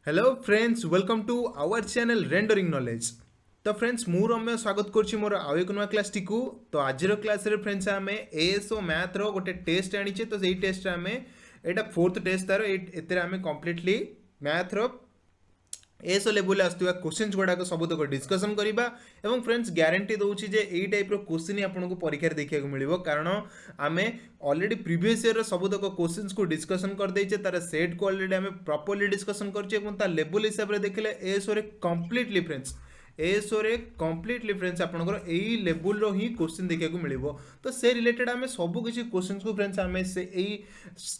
Hello friends welcome to our channel rendering knowledge. तो friends मु रम्य स्वागत करुच्ची मोर आउ एक नुआ क्लास टी को। तो आज क्लास रे फ्रेंड्स आमे एएसओ मैथ रो गोटे टेस्ट आनीचे। तो सेही टेस्ट आमे एटा फोर्थ टेस्ट तार एते आमे कंप्लीटली मैथ रो एसो लेवल आसुवा क्वेश्चन गुड़ाक सबुतक डिस्कसन करवा। एवं फ्रेंड्स ग्यारंटी दूसरी जे यही टाइप क्वेश्चन ही आपको परीक्षा देखा मिले, कारण आम ऑलरेडी प्रीवियस ईयर सबुतक क्वेश्चन को डिस्कसन करदे तार सेट को ऑलरेडी आम प्रॉपर्ली डिस्कसन कर लेवल हिसाब से देखले एसो कंप्लीटली फ्रेंड्स एसो कंप्लीटली फ्रेंड्स आपंकर यही लेवल ही क्वेश्चन देखा मिले। तो से रिलेटेड आम सबकि क्वेश्चन को फ्रेंड्स आम से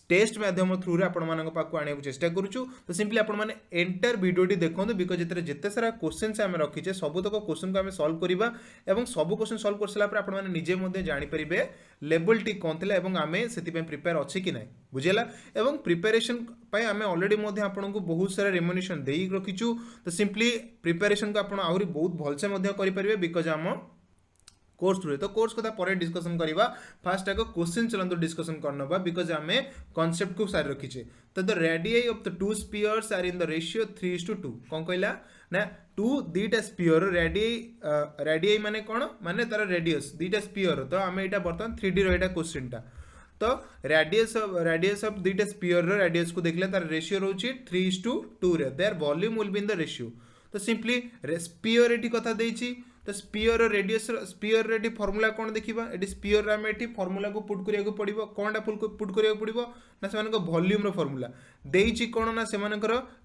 टेस्ट माध्यम थ्रू आपको आने चेष्टा करूँ। तो सिंपली आपने एंटायर वीडियोटी देखो बिकज जिते सारा क्वेश्चन आम रखीचे सबुतक क्वेश्चन को आम सल्व करवा और सब क्वेश्चन सल्व कर सारापर आपने निजे जानीपारे लेवल टी कौन थी आम से प्रिपेयर अच्छे कि ना बुझेगा। एवं प्रिपेरेसन आम ऑलरेडी आपको बहुत सारा रेमुनेशन दे रखीचु। तो सिंपली प्रिपेरेसन को आप आहरी बहुत भलसे करेंगे बिकज आम कोर्स थ्रू। तो कोर्स कथा पर डिस्कसन करवा। फास्ट आगे क्वेश्चन चलते डिस्कसन करना बिकज आम कॉन्सेप्ट को सारी रखीचे। तो the radii of the two spheres are in the ratio 3:2। कौन कहला ना टू दीटा स्पीयर रेडियाई माने कौन माने तार रेडियस दीटा स्पीयर। तो आम यहाँ बर्तमान 3D रहा क्वेश्चन टा। तो रेडियस ऑफ दीटा स्पीयर रेडियस को देखले तार रेशियो रोची 3:2 रे। Their volume will be in the ratio. तो सिंपली स्पीयर एटी कथा देछि। तो स्पीयर रेडियस स्पीयर रेडी फॉर्मूला कौन देखा ये स्पीयर आम ये फॉर्मूला को पुट करिया पड़ो। कौन टा पुट करिया पड़ो ना से वॉल्यूम रो फॉर्मूला देछि कौन ना से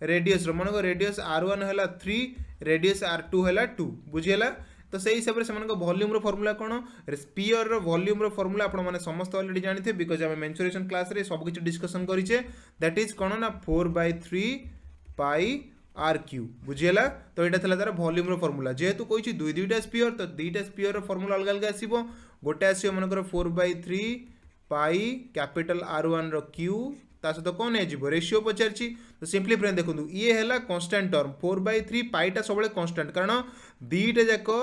रेडियस मन रेडियस R1 है 3 रेडियस R2 है 2 बुझीगला। तो से हिसाब से वॉल्यूम रो फॉर्मूला कौन स्पीयर रो वॉल्यूम रो फॉर्मूला आपण माने समस्त ऑलरेडी जानते बिकज आम मेंसुरेशन क्लास रे सब किछि डिस्कशन करिचे। दैट इज कौन ना 4/3 पाई आर क्यू बुझीगला। तो यहाँ था तार वॉल्यूम रो फॉर्मूला जेहेतु कही दुईटा स्पीयर तो दुईटा स्पीयर फॉर्मूला अलग अलग आसो। गोटे आसो मनकर 4/3 पाई कैपिटल R1 रो क्यू ता सहित कौन हो रेशियो पचार। तो सिंपली फ्रेंड देखो ये है कांस्टेंट टर्म 4/3 पाईटा सब कांस्टेंट कारण दीटा जाक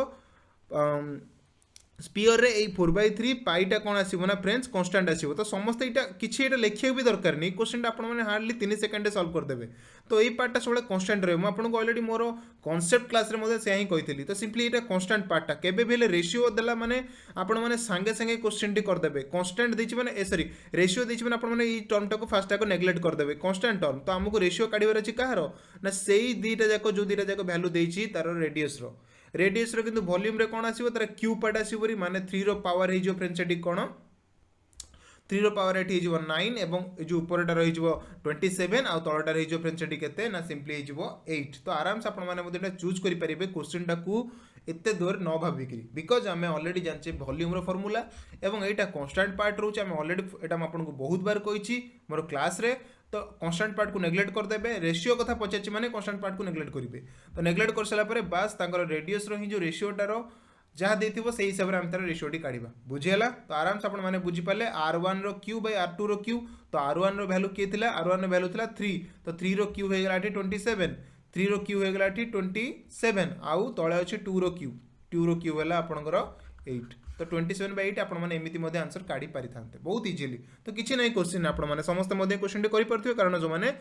स्पीयर रे 4/3 पाईटा कौन आसो ना फ्रेंड्स कांस्टेंट आसो। तो समस्त यहाँ किसी लिखा भी दरकार नहीं क्वेश्चन आपने हार्डली 3 सेकेंड सल्व करदे। तो ये पार्टा सब कांस्टेंट रहे। मुझे ऑलरेडी मोर कॉन्सेप्ट क्लास रे से ही कही। तो सिंपली ये कांस्टेंट पार्टा केबे भी रेशियो देला माने आपण माने सांगे सांगे क्वेश्चन टी करदे। कांस्टेंट देछि माने सॉरी रेशियो देछि माने आपण माने ई टर्म टाको फास्ट टाको नेग्लेक्ट करदे कांस्टेंट टर्म। तो हमको रेशियो काढिबार अछि कहार ना सेही दीटा जाको जो दीटा जाको वैल्यू देछि तार रेडियस रो किंतु वॉल्यूम रे कौन आसीबो तार क्यू पार्ट आसीबो माने 3 रो पावर हे जो फ्रेंड्स एटी कोन 3 रो पावर एटी हे 9 एवं जो ऊपरटा रही 27 आ तळटा रही फ्रेंड्स एटी केते ना सिंपली हे 8। तो आराम से आपण माने मते चूज करि परिबे क्वेश्चन टा को एते दूर न भाबिकरी बिकज आम ऑलरेडी जानचे वॉल्यूम रो फॉर्मूला एवं एटा कांस्टेंट पार्ट रोचे। आम ऑलरेडी एटा म आपनको बहुत बार कहिछि मोर क्लास रे। तो कांस्टेंट पार्ट को नेग्लेक्ट करदेबे रेशियो कथा पचार माने कांस्टेंट पार्ट को नेग्लेक्ट करेंगे। तो नेग्लेक्ट कर सारा बास रेडियस रो ही जो रेशियोटार जहाँ देथिबो से हिसाब से आम तार रेशियोटी काढ़ा बुझीगला। तो आराम से आपने बुझीपारे R1 row Q by R2 row Q. तो R1 रो वैल्यू किए थिला R1 रो वैल्यू थिला 3। तो 3 रो क्यू होगला 27 3 रो क्यू होगला 27 आउ तळे अछि 2 रो क्यू 2 रो क्यू है आपनकर 8। तो 27/8 आपण मैंने एमती आंसर काढ़ी पारि थांते बहुत इजिली। तो किसी ना क्वेश्चन आपण मैंने समस्त क्वेश्चन कर पार्थिबे कारण जो मैंने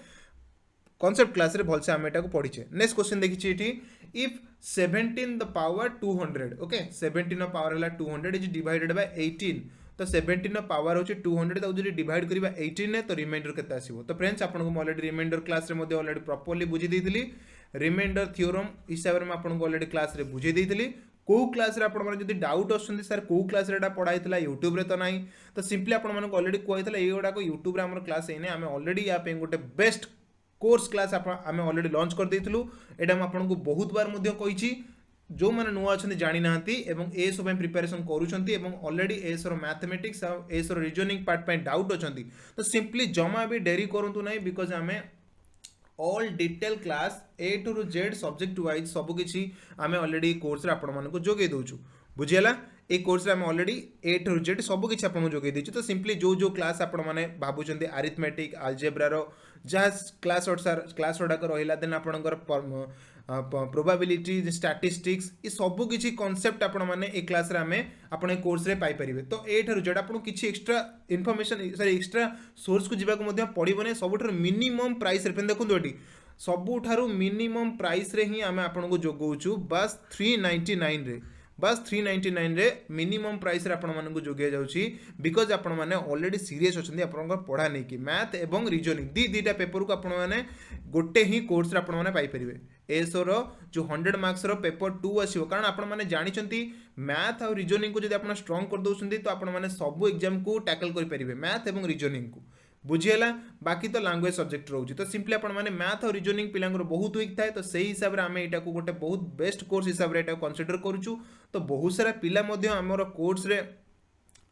कॉन्सेप्ट क्लास रे भलसे आम एटा को पढ़ीचे। नेक्स्ट क्वेश्चन देखिए eighty if 17 the power 200 okay 17 power है 200 इज डिवाइडेड बाय 18। तो 17 पावर होची 200 ताऊ जदी डिवाइड करिबा 18 ने तो रिमाइंडर केते आसीबो। तो फ्रेंड्स आपन को ऑलरेडी रिमाइंडर क्लास रे मध्ये ऑलरेडी प्रॉपर्ली बुझी देइथिली। रिमाइंडर थ्योरम हिसाब रे मैं आपन को ऑलरेडी क्लास रे बुझी देइथिली। को क्लास रे आपण जदी डाउट आछन सर को क्लास रे एटा पढाइतला यूट्यूब रे तो नाही। तो सिंपली आपण मानको ऑलरेडी कहैतला ए गोडा को यूट्यूब रे हमर क्लास एने आमे ऑलरेडी या पे गोटे बेस्ट कोर्स क्लास आम ऑलरेडी लॉन्च कर देइथिलु। एटा हम आपन को बहुत बार मध्ये कहिछि जो माने नुआ अछन जानि नांती एवं एस पे प्रिपरेशन करूछंती एवं ऑलरेडी एस रो मैथमेटिक्स आ एस रो रीजनिंग पार्ट पे डाउट अछंती। तो सिंपली जमा भी डेरी करंतु नाही बिकज आमे all detail class A to Z subject wise सब किछि आमे ऑलरेडी कोर्स रे आपण मानको जोगे दोछु बुझियला। ए कोर्स रे आमे ऑलरेडी ए टू जेड सब किछि आपण जोगे देछु। तो सिंपली जो क्लास आपण माने भाबुचंती अरिथमेटिक अलजेब्रा रो जहाँ क्लास गुड़ाक रहा देन आपणकर प्रोबाबिलिटी स्टैटिस्टिक्स ये सब किसी कॉन्सेप्ट आपण मैंने ए क्लास रे आमे आपण कोर्स रे पाई परिबे। तो ए ठरु जेटा आपण किछि extra information sorry extra source को जीवा को पड़ो नहीं सब मिनिमम प्राइस रे देखो एटी सबुठारु मिनिमम प्राइस रे ही आमे आपनको जोगौछु बस 399 रे, बस 399 रे मिनिमम प्राइस रे आपण मानक जोगे जाउछि बिकॉज आपण माने ऑलरेडी सीरियस अछंती आपण पढ़ा नै कि मैथ एवं रीजनिंग दीटा पेपर को आपण माने गोटे ही कोर्स रे आपण माने पाई परिबे। एसो रो जो 100 मार्क्स रो पेपर 2 आसीबो कारण आपण माने जानि छंती मैथ और रीजनिंग को जदि आपण स्ट्रांग कर दोछंती तो आपण माने सब एग्जाम को टैकल कर परिबे मैथ एवं रीजनिंग को बुझीगला। बाकी तो लैंग्वेज सब्जेक्ट रोचे तो सिंपली आपण माने मैथ और रीजनिंग पिलांगर बहुत वीक थाए तो सही हिसाब रे आमे एटा को गोटे बहुत बेस्ट कोर्स हिसाब रे एटा कंसीडर करूछु। तो बहुत सारा पिला मध्य हमर कोर्स रे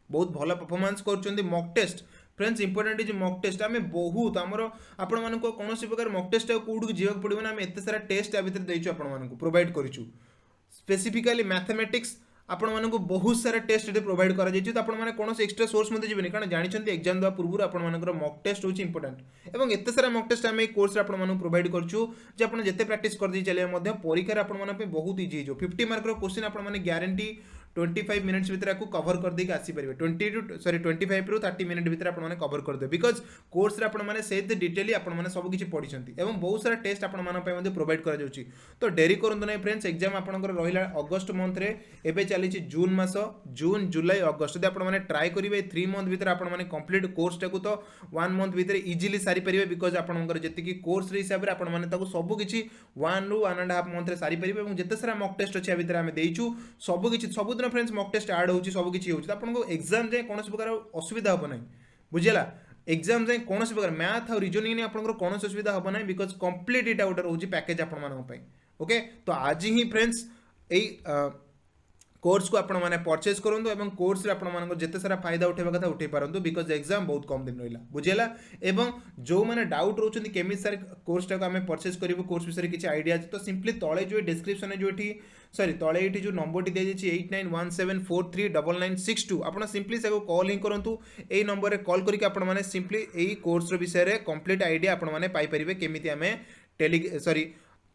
बहुत भल परफॉर्मेंस करछंती। Mock test friends important is mock test आमे बहुत हमर आपण मानको कोनोसी प्रकार मॉक टेस्ट कोड जीवक पड़िबो ना आमे एते सारा टेस्ट आ भीतर देइछु आपण मानको प्रोवाइड करिछु। स्पेसिफिकली मैथमेटिक्स आपण मानको बहुत सारा टेस्ट ये प्रोवाइड करा जाइछि तो आपण माने कोनोसी एक्स्ट्रा सोर्स मध्ये जिबेनी कारण जानि छंती एग्जाम दवा पूर्व आपण मानकर मॉक टेस्ट होछि इंपोर्टेंट एवं एते सारा मॉक टेस्ट आमे कोर्स रे आपण मानको प्रोवाइड करछु जे आपण जते प्रैक्टिस कर दी चले मध्ये परीक्षा रे आपण माने पे बहुत इजी जो 50 मार्क रो क्वेश्चन आपण माने गारंटी 25 मिनिट्स भीतर को कवर कर देके आसी परिबे 25 रु 30 मिनिट भीतर आपण माने कवर कर दे बिकॉज कोर्स रे आपण माने से डिटेली आपण माने सब किछि पढी छंती एवं बहुत सारा टेस्ट आपण माने पे मध्ये प्रोवाइड करा जाउछि। तो डेरी करंतु नै फ्रेंड्स एग्जाम आपनकर रहिला अगस्त मंथ रे एबे चली छि जून मास जून जुलाई अगस्त जदि आपण माने ट्राई करिवे 3 मंथ भीतर आपण माने कंप्लीट कोर्स टाकू तो 1 मंथ भीतर इजीली सारी परिबे बिकॉज आपनकर जति कि कोर्स रे हिसाब रे आपण माने ताकू सब किछि 1 रु 1.5 मंथ रे सारी परिबे एवं जते सारा मॉक टेस्ट अछि भीतर हमें देइछु सब किछि सब दिन फ्रेंड्स मॉक टेस्ट ऐड होछि सब किछि होछि आपनको एग्जाम जे कोनोसी प्रकार असुविधा हो नै बुझिला। एग्जाम जे कोनोसी प्रकार मैथ और रीजनिंग ने आपनको कोनोसी असुविधा हो नै बिकॉज कंप्लीट इटा उटर होछि पैकेज आपण मानक पई। ओके तो आज ही फ्रेंड्स एई कोर्स को आपण माने परचेज करंतु एवं कोर्स रे आपण मानको जते सारा फायदा उठेबा कथा उठे पारंतु बिकॉज एग्जाम बहुत कम दिन रहिला बुझिला। एवं जो माने डाउट रोचंती केमि सर कोर्स टाको हमें परचेज करिवो कोर्स विषय किछि आईडिया तो सिंपली तळे जो डिस्क्रिप्शन जो एठी सॉरी तळे एठी जो नंबर टी दे छि 8917439962 आपण सिंपली से कॉल ही करंतु एई नंबर रे कॉल करिक आपण माने सिंपली एई कोर्स रो विषय रे कंप्लीट आईडिया आपण माने पाई परिबे केमिति हमें टेली सॉरी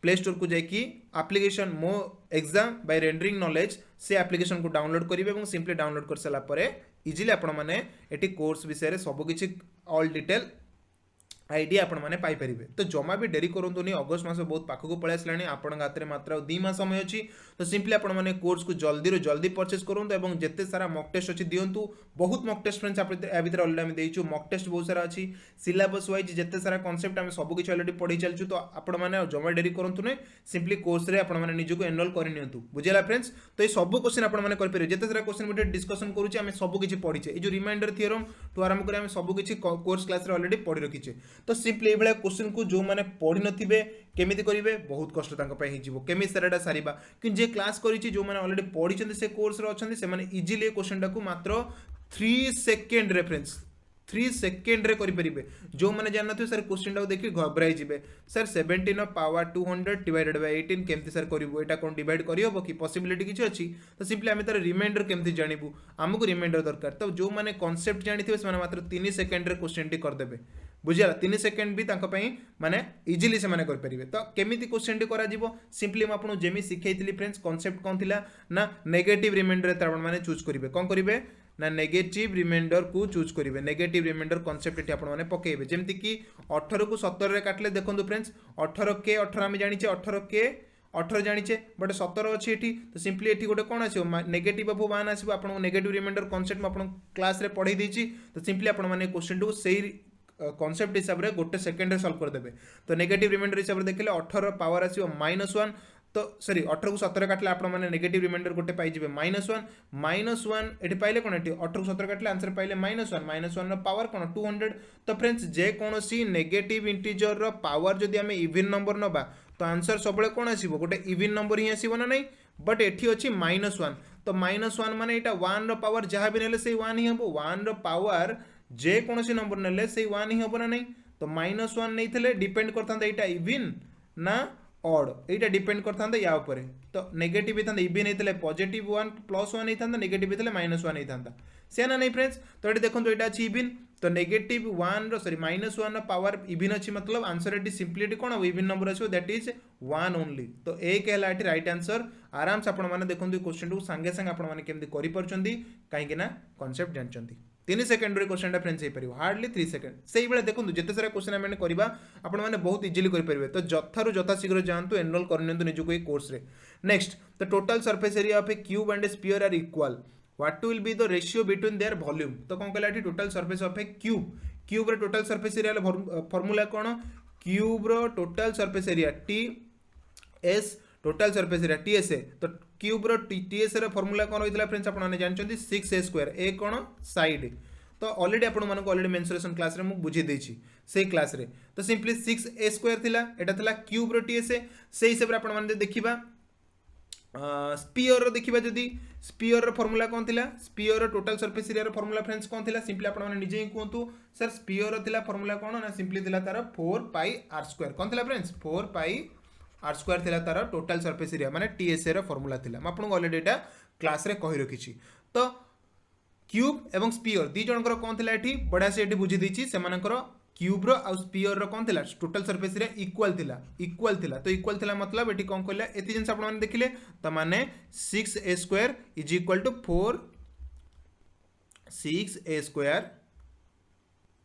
प्ले स्टोर को जाकि एप्लिकेशन मो एग्जाम बाय रेंडरिंग नॉलेज से एप्लिकेशन को डाउनलोड करिवे एवं सिंपली डाउनलोड कर सला परे इजीली आपण माने एटी कोर्स विषय रे सब किछि ऑल डिटेल आईडिया आपण माने पाई परिबे। तो जमा भी डेरी करंतु नि अगस्त मास बहुत पाखो को पळे आसलानी आपण हाथ रे मात्र 2 मास समय अछि तो सिंपली आपण माने कोर्स को जल्दी रो जल्दी परचेज करंतु एवं जते सारा मॉक टेस्ट अछि दियंतु बहुत मॉक टेस्ट फ्रेंड्स आपण ए भीतर ऑलरेडी हम देइछु मॉक टेस्ट बहुत सारा अछि सिलेबस वाइज जते सारा कांसेप्ट हम सब किछि ऑलरेडी पढी चलछु तो आपण माने जमा डेरी करंतु नै सिंपली कोर्स रे आपण माने निजु को एनरोल करि नियंतु बुझिला फ्रेंड्स। तो ए सब क्वेश्चन आपण माने कर परिबे जते सारा क्वेश्चन भितर डिस्कशन करूछि हम सब किछि पढिछे ए जो रिमाइंडर थ्योरम टू आरंभ करे हम सब किछि कोर्स क्लास रे ऑलरेडी पढि रखिछे। तो सिंपली ए क्वेश्चन को जो माने पढ़ी नथिबे केमिति करिवे बहुत कष्ट तांको पय हिजिवो केमि सेराडा सारिबा कि जे क्लास करिछि जो माने ऑलरेडी पढ़ी चंदी से कोर्स रे अछंदी से माने इजीली क्वेश्चन टाको मात्र 3 सेकंड रेफरेंस 3 सेकंड रे करि परिबे जो माने जान नथिबे सर क्वेश्चन टाको देखि घबराई जिवे सर 17 पावर 200 डिवाइडेड बाय 18 केमति सर करिवो एटा कोन डिवाइड करि होबो कि पॉसिबिलिटी किछ अछि तो सिंपली हम तार रिमाइंडर केमति जानिबु हमकु रिमाइंडर दरकार। तो जो माने कांसेप्ट जानिथिबे से माने मात्र 3 सेकंड रे क्वेश्चन टी कर देबे बुझिला 3 सेकंड भी तांको पई माने इजीली से माने कर परिबे। तो केमिति क्वेश्चन टी करा जिवो सिंपली हम आपन जेमि सिखैतिली फ्रेंड्स कांसेप्ट कोन थिला ना नेगेटिव रिमाइंडर तार माने चूज करिवे कोन करिवे ना नेगेटिव रिमाइंडर को चूज करिवे नेगेटिव रिमाइंडर कांसेप्ट एठी आपण माने पकेइबे जेमति कि 18 को 17 रे काटले देखंतु फ्रेंड्स 18 के 18 हम जानिचे 18 के 18 जानिचे बट 17 अछि एठी तो सिंपली एठी गोटे कोन आसीबो नेगेटिव ऑफ 1 आसीबो आपण नेगेटिव रिमाइंडर कांसेप्ट म आपण क्लास रे पढाई देछि तो सिंपली आपण माने क्वेश्चन टू सेही कांसेप्ट हिसाब रे गोटे सेकंड रे सॉल्व कर देबे। तो नेगेटिव रिमाइंडर हिसाब रे देखले 18 पावर आसीबो -1 तो सॉरी 18 को 17 काटले आपण माने नेगेटिव रिमाइंडर गोटे पाई जिवे -1 एठी पाइले कोन एठी 18 को 17 काटले आंसर पाइले -1 रो पावर कोन 200। तो फ्रेंड्स जे कोनोसी नेगेटिव इंटीजर रो पावर जदी हमें इवन नंबर नबा तो आंसर सबले कोन आसीबो गोटे इवन नंबर ही आसीबो ना नै बट एठी अछि -1 तो -1 माने एटा 1 रो पावर जहा भी नेले से 1 ही हबो 1 रो पावर जे कोनोसी नंबर नेले से 1 ही हबो ना नै तो -1 नैथिले डिपेंड करथांदा एटा इवन ना ऑड एटा डिपेंड करथांदा या ऊपर तो नेगेटिव इथांदा इवन हेतले पॉजिटिव 1 प्लस 1 हेथांदा नेगेटिव हेतले -1 हेथांदा से ना नै फ्रेंड्स। तो एटा देखंतु एटा अछि इवन तो नेगेटिव 1 रो सॉरी -1 रो पावर इवन अछि मतलब आंसर एटी सिंपली एटी कोन इवन नंबर अछि दैट इज 1 ओनली। तो ए के हला एटी राइट आंसर आराम से आपण माने देखंतु क्वेश्चन टू संगे संगे आपण माने केमति करि परचंदी काहे कि ना कांसेप्ट जानचंदी। 3 सेकेंड रे क्वेश्चन फ्रेंड्स हो पार हार्डली 3 सेकेंड से भाई देखो जिते सारा क्वेश्चन आम करवा आपने बहुत इजिली करेंगे तो जथारू जथा शीघ्र जातु एनरोल कर निजक ये कोर्स रे next the total surface area of a cube and a sphere are equal what will be the ratio between their volume तो कौन कहला total surface of a cube रे टोटल सरफेस एरिया फॉर्मूला कौन cube रो total surface area T S total surface area T S A तो cube रो T S रो formula कौन रही फ्रेंड्स आपने जानते 6a² ए कौन साइड तो ऑलरेडी आपण मानक ऑलरेडी मेंसुरेशन क्लास रे मु बुझी देछि से क्लास रे तो सिंपली 6a² थिला एटा थिला क्यूब रो टी एस ए से हिसाब रे आपण माने देखिबा स्पीयर रो देखिबा जदी स्पीयर रो फॉर्मूला कौन थिला स्पीयर रो टोटल सरफेस एरिया रो फॉर्मूला फ्रेंड्स कौन थिला सिंपली आपण माने निजे ही कहंतु सर स्पीयर रो थिला फॉर्मूला कौन ना सिंपली थिला तार 4πr² कौन थिला फ्रेंड्स 4πr² थिला तार टोटल सरफेस एरिया माने टीएसए रो फॉर्मूला थिला म आपन ऑलरेडी एटा क्लास रे कहि रखिछि तो क्यूब एवं स्पीयर दी जनकर कौन थिला एठी बढा से एठी बुझी दिछि से मानकर क्यूब रो आ स्पीयर रो कौन थिला टोटल सरफेस एरिया इक्वल थिला तो इक्वल थिला मतलब एठी कौन कहला एति जिंस आपण माने देखिले त माने 6a² is equal to 6a²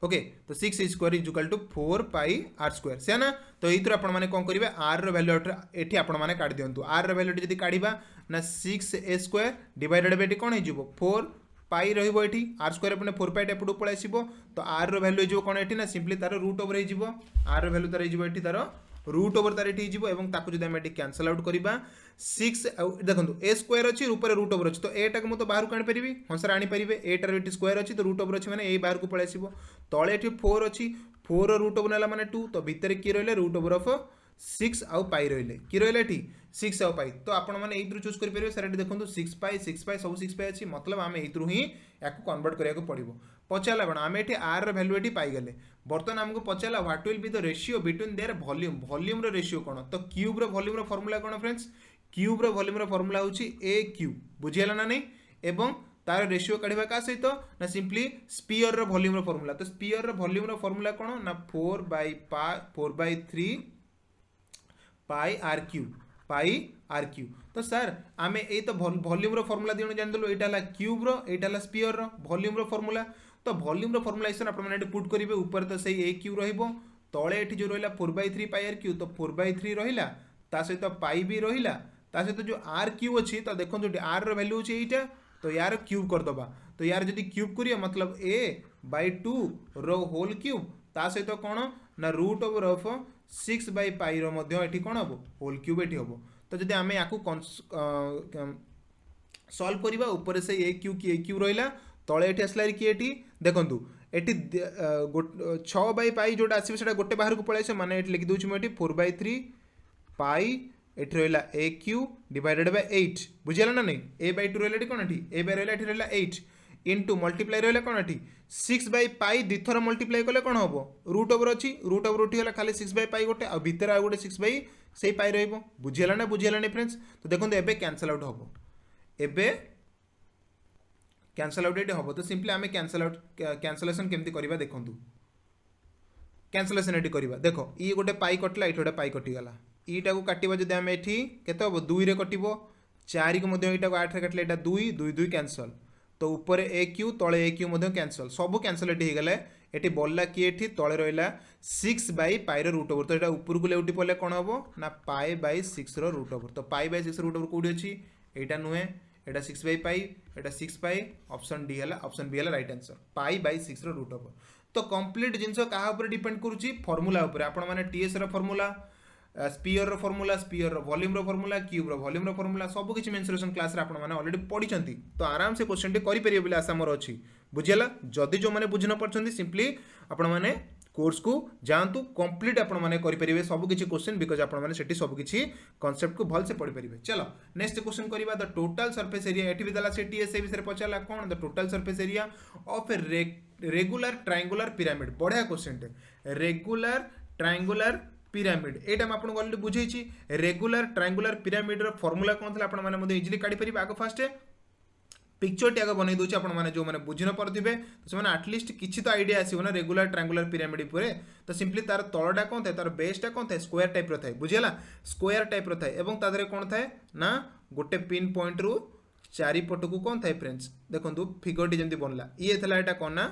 okay तो 6a² is equal to 4πr² से ना तो ये आपण माने कौन करिवे r रो वैल्यू एठी आपण माने काट दियंतु r रो वैल्यू जदी काढिबा ना 6a² डिवाइडेड बाय एठी कोन हे जिवो 4 पाई रहिबो एठी r² अपने 4π एपडू पळे आसीबो तो r रो वैल्यू जो कोन एठी ना सिंपली तार रूट ओवर हे जिवो r रो वैल्यू तार हे जिवो एठी तार रूट ओवर तार एठी जिवो एवं ताकू जदी हम एठी कैंसल आउट करिबा 6 देखंतु a² अछि ऊपर रूट ओवर अछि तो a टाक मु तो बाहर काढ परिबी हंसर आनी परिबे a टार एठी स्क्वायर अछि तो रूट ओवर अछि माने a बाहर को पळे आसीबो तळे एठी 4 अछि 4 रूट ओवर नेला माने 2 तो भितर की रहले रूट ओवर ऑफ 6 आउ पाई रहले कि रहले एठी 6 आउ पाई तो आपण माने एइथ्रु चूज करि परिबे सर एठी देखंतु 6π सब 6π अछि मतलब आमे एइथ्रु ही याकू कन्वर्ट करिया को पड़िबो पचाला बण आमे एठी r रो वैल्यू एठी पाई गेले बर्तन हमको पचाला what will be the ratio between their volume रो रेशियो कोन तो क्यूब रो वॉल्यूम रो फार्मूला कोन फ्रेंड्स क्यूब रो वॉल्यूम रो फार्मूला होची a क्यूब बुझियाला ना नै एवं तार रेशियो काढिबा का सहित ना सिंपली स्फीयर रो वॉल्यूम रो फार्मूला तो स्फीयर रो वॉल्यूम रो फार्मूला कोन ना 4/3 पाई आर क्यूब तो सर आमे ए तो वॉल्यूम रो फार्मूला दिनो जान दलो एटा ला क्यूब रो एटा ला स्फीयर रो वॉल्यूम रो फार्मूला तो वॉल्यूम रो फार्मूलाइजेशन आपण माने पुट करिवे ऊपर तो सही ए क्यूब रहिबो तळे एठी जो रहिला 4/3 पाई आर क्यूब तो 4/3 रहिला ता सहित पाई भी रहिला ता सहित जो आर क्यूब अछि तो देखो जो आर रो वैल्यू अछि एटा तो यार क्यूब कर दबा तो यार जदी क्यूब करिया मतलब a/2 रो होल क्यूब ता सहित कोन ना रूट ओवर ऑफ 6/पाई रो मध्ये एठी कोन हबो होल क्यूब एठी हबो तो जदी आमे याकू सॉल्व करिबा ऊपर से a क्यूब रहिला तळे एठी असला कि एठी देखंतु एठी 6/पाई जोटा आसीबे सेटा गोटे बाहर को पळाइसे माने एठी लिखि दोछु म एठी 4/3 पाई एठी रहिला a क्यूब डिवाइडेड बाय 8 बुझियाला ना नै a/2 रहिला एठी कोन एठी a बाय रहिला एठी रहिला 8 इनटू मल्टीप्लाई रहिला कोन एठी 6/पाई दिथर मल्टीप्लाई कले कोन हबो रूट ओवर अछि रूट ओवर उठी होला खाली 6/पाई गोटे आ भीतर आ गोटे 6/ सेही पाई रहइबो बुझियाला नै फ्रेंड्स तो देखंतु एबे कैंसल आउट हबो एबे कैंसल आउट एटी हबो तो सिंपली आमे कैंसलेशन केमती करिबा देखंतु कैंसलेशन एटी करिबा देखो ई गोटे पाई कटला एठी गोटे पाई कटि गला ईटा को काटिबा जदि आमे एठी केते हबो 2 रे कटिबो 4 को मध्ये ईटा को 8 रे काटले एटा 2 कैंसल तो ऊपर a क्यू तळे a क्यू मध्ये कैंसल सब कैंसल एटी हे गले एटी बोलला कि एठी तळे रहिला 6/पाई रो रूट ओवर तो एटा ऊपर को लेउटी पले कोन हबो ना π/6 रो रूट ओवर तो π/6 रूट ओवर कोडी अछि एटा नुहे एटा 6/पाई एटा 6/पाई ऑप्शन डी हला ऑप्शन बी हला राइट आंसर π/6 रो रूट ओवर तो कंप्लीट जिंस कहा ऊपर डिपेंड करूची फार्मूला ऊपर आपण माने टीएस रो फार्मूला स्पीयर रो फार्मूला स्पीयर रो वॉल्यूम रो फार्मूला क्यूब रो वॉल्यूम रो फार्मूला सब किछि मेंसुरेशन क्लास रे आपण माने ऑलरेडी पढी छंती तो आराम से क्वेश्चन टी करि परिबे बोले आशा मोर अछि बुझियला जदी जो माने बुझि न परछंती सिंपली आपण माने कोर्स को जानतु कंप्लीट आपण माने करि परिबे सब किछि क्वेश्चन बिकॉज़ आपण माने सेठी सब किछि कांसेप्ट को भल से पढि परिबे चलो नेक्स्ट क्वेश्चन करिबा द टोटल सरफेस एरिया एठी विदला से टीएसए विषय पचाला कोन the total surface area of a regular triangular pyramid बढ़िया क्वेश्चन टे रेगुलर ट्रायंगुलर पिरामिड एटा हम आपन ऑलरेडी बुझेछि रेगुलर ट्रायंगुलर पिरामिड रो फार्मूला कोन थला आपण माने मध्ये इजीली काढी परिबे आगो फास्ट पिक्चर टी आगो बनै दोछि आपण माने जो माने बुझिन परथिबे तो माने एटलीस्ट किछि तो आईडिया आसीबो ना रेगुलर ट्रायंगुलर पिरामिड परे तो सिंपली तार तळडा कोन थाए तार बेसटा कोन थाए स्क्वायर टाइप रो थाए बुझियला स्क्वायर टाइप रो थाए एवं तादरे कोन थाए ना गोटे पिन पॉइंट रु चारिपट को कौन थाए फ्रेंड्स देखो फिगरटी जमी बनला ये था यहाँ कौन ना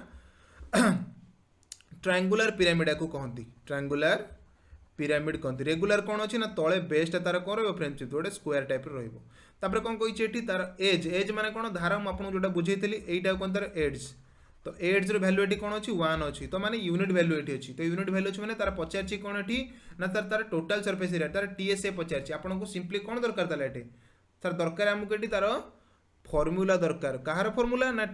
ट्रायंगुलर पिरामिड को कहती ट्रायंगुलर पिरामिड कहती रेगुलर कौन अच्छी ना तले बेसटा तार कौन रही फ्रेंड्स गोटे स्क्वायर टाइप रही कौन कही तार एज एज माने कौन धारा मुझे जोटा बुझेली यहीटा कौन तार एड्स तो एड्स वैल्यू ये कौन अच्छी 1 अच्छी तो माने यूनिट वैल्यू ये अच्छी तो यूनिट वैल्यू अच्छी मैंने तार पचार कौन ये ना तार तार टोटाल सरफेस एरिया तार टीएसए पचार आपको सिंपली कौन दरकार ताला ये तार दरकार आमको ये तार फॉर्मूला दरकार कहार फॉर्मूला ना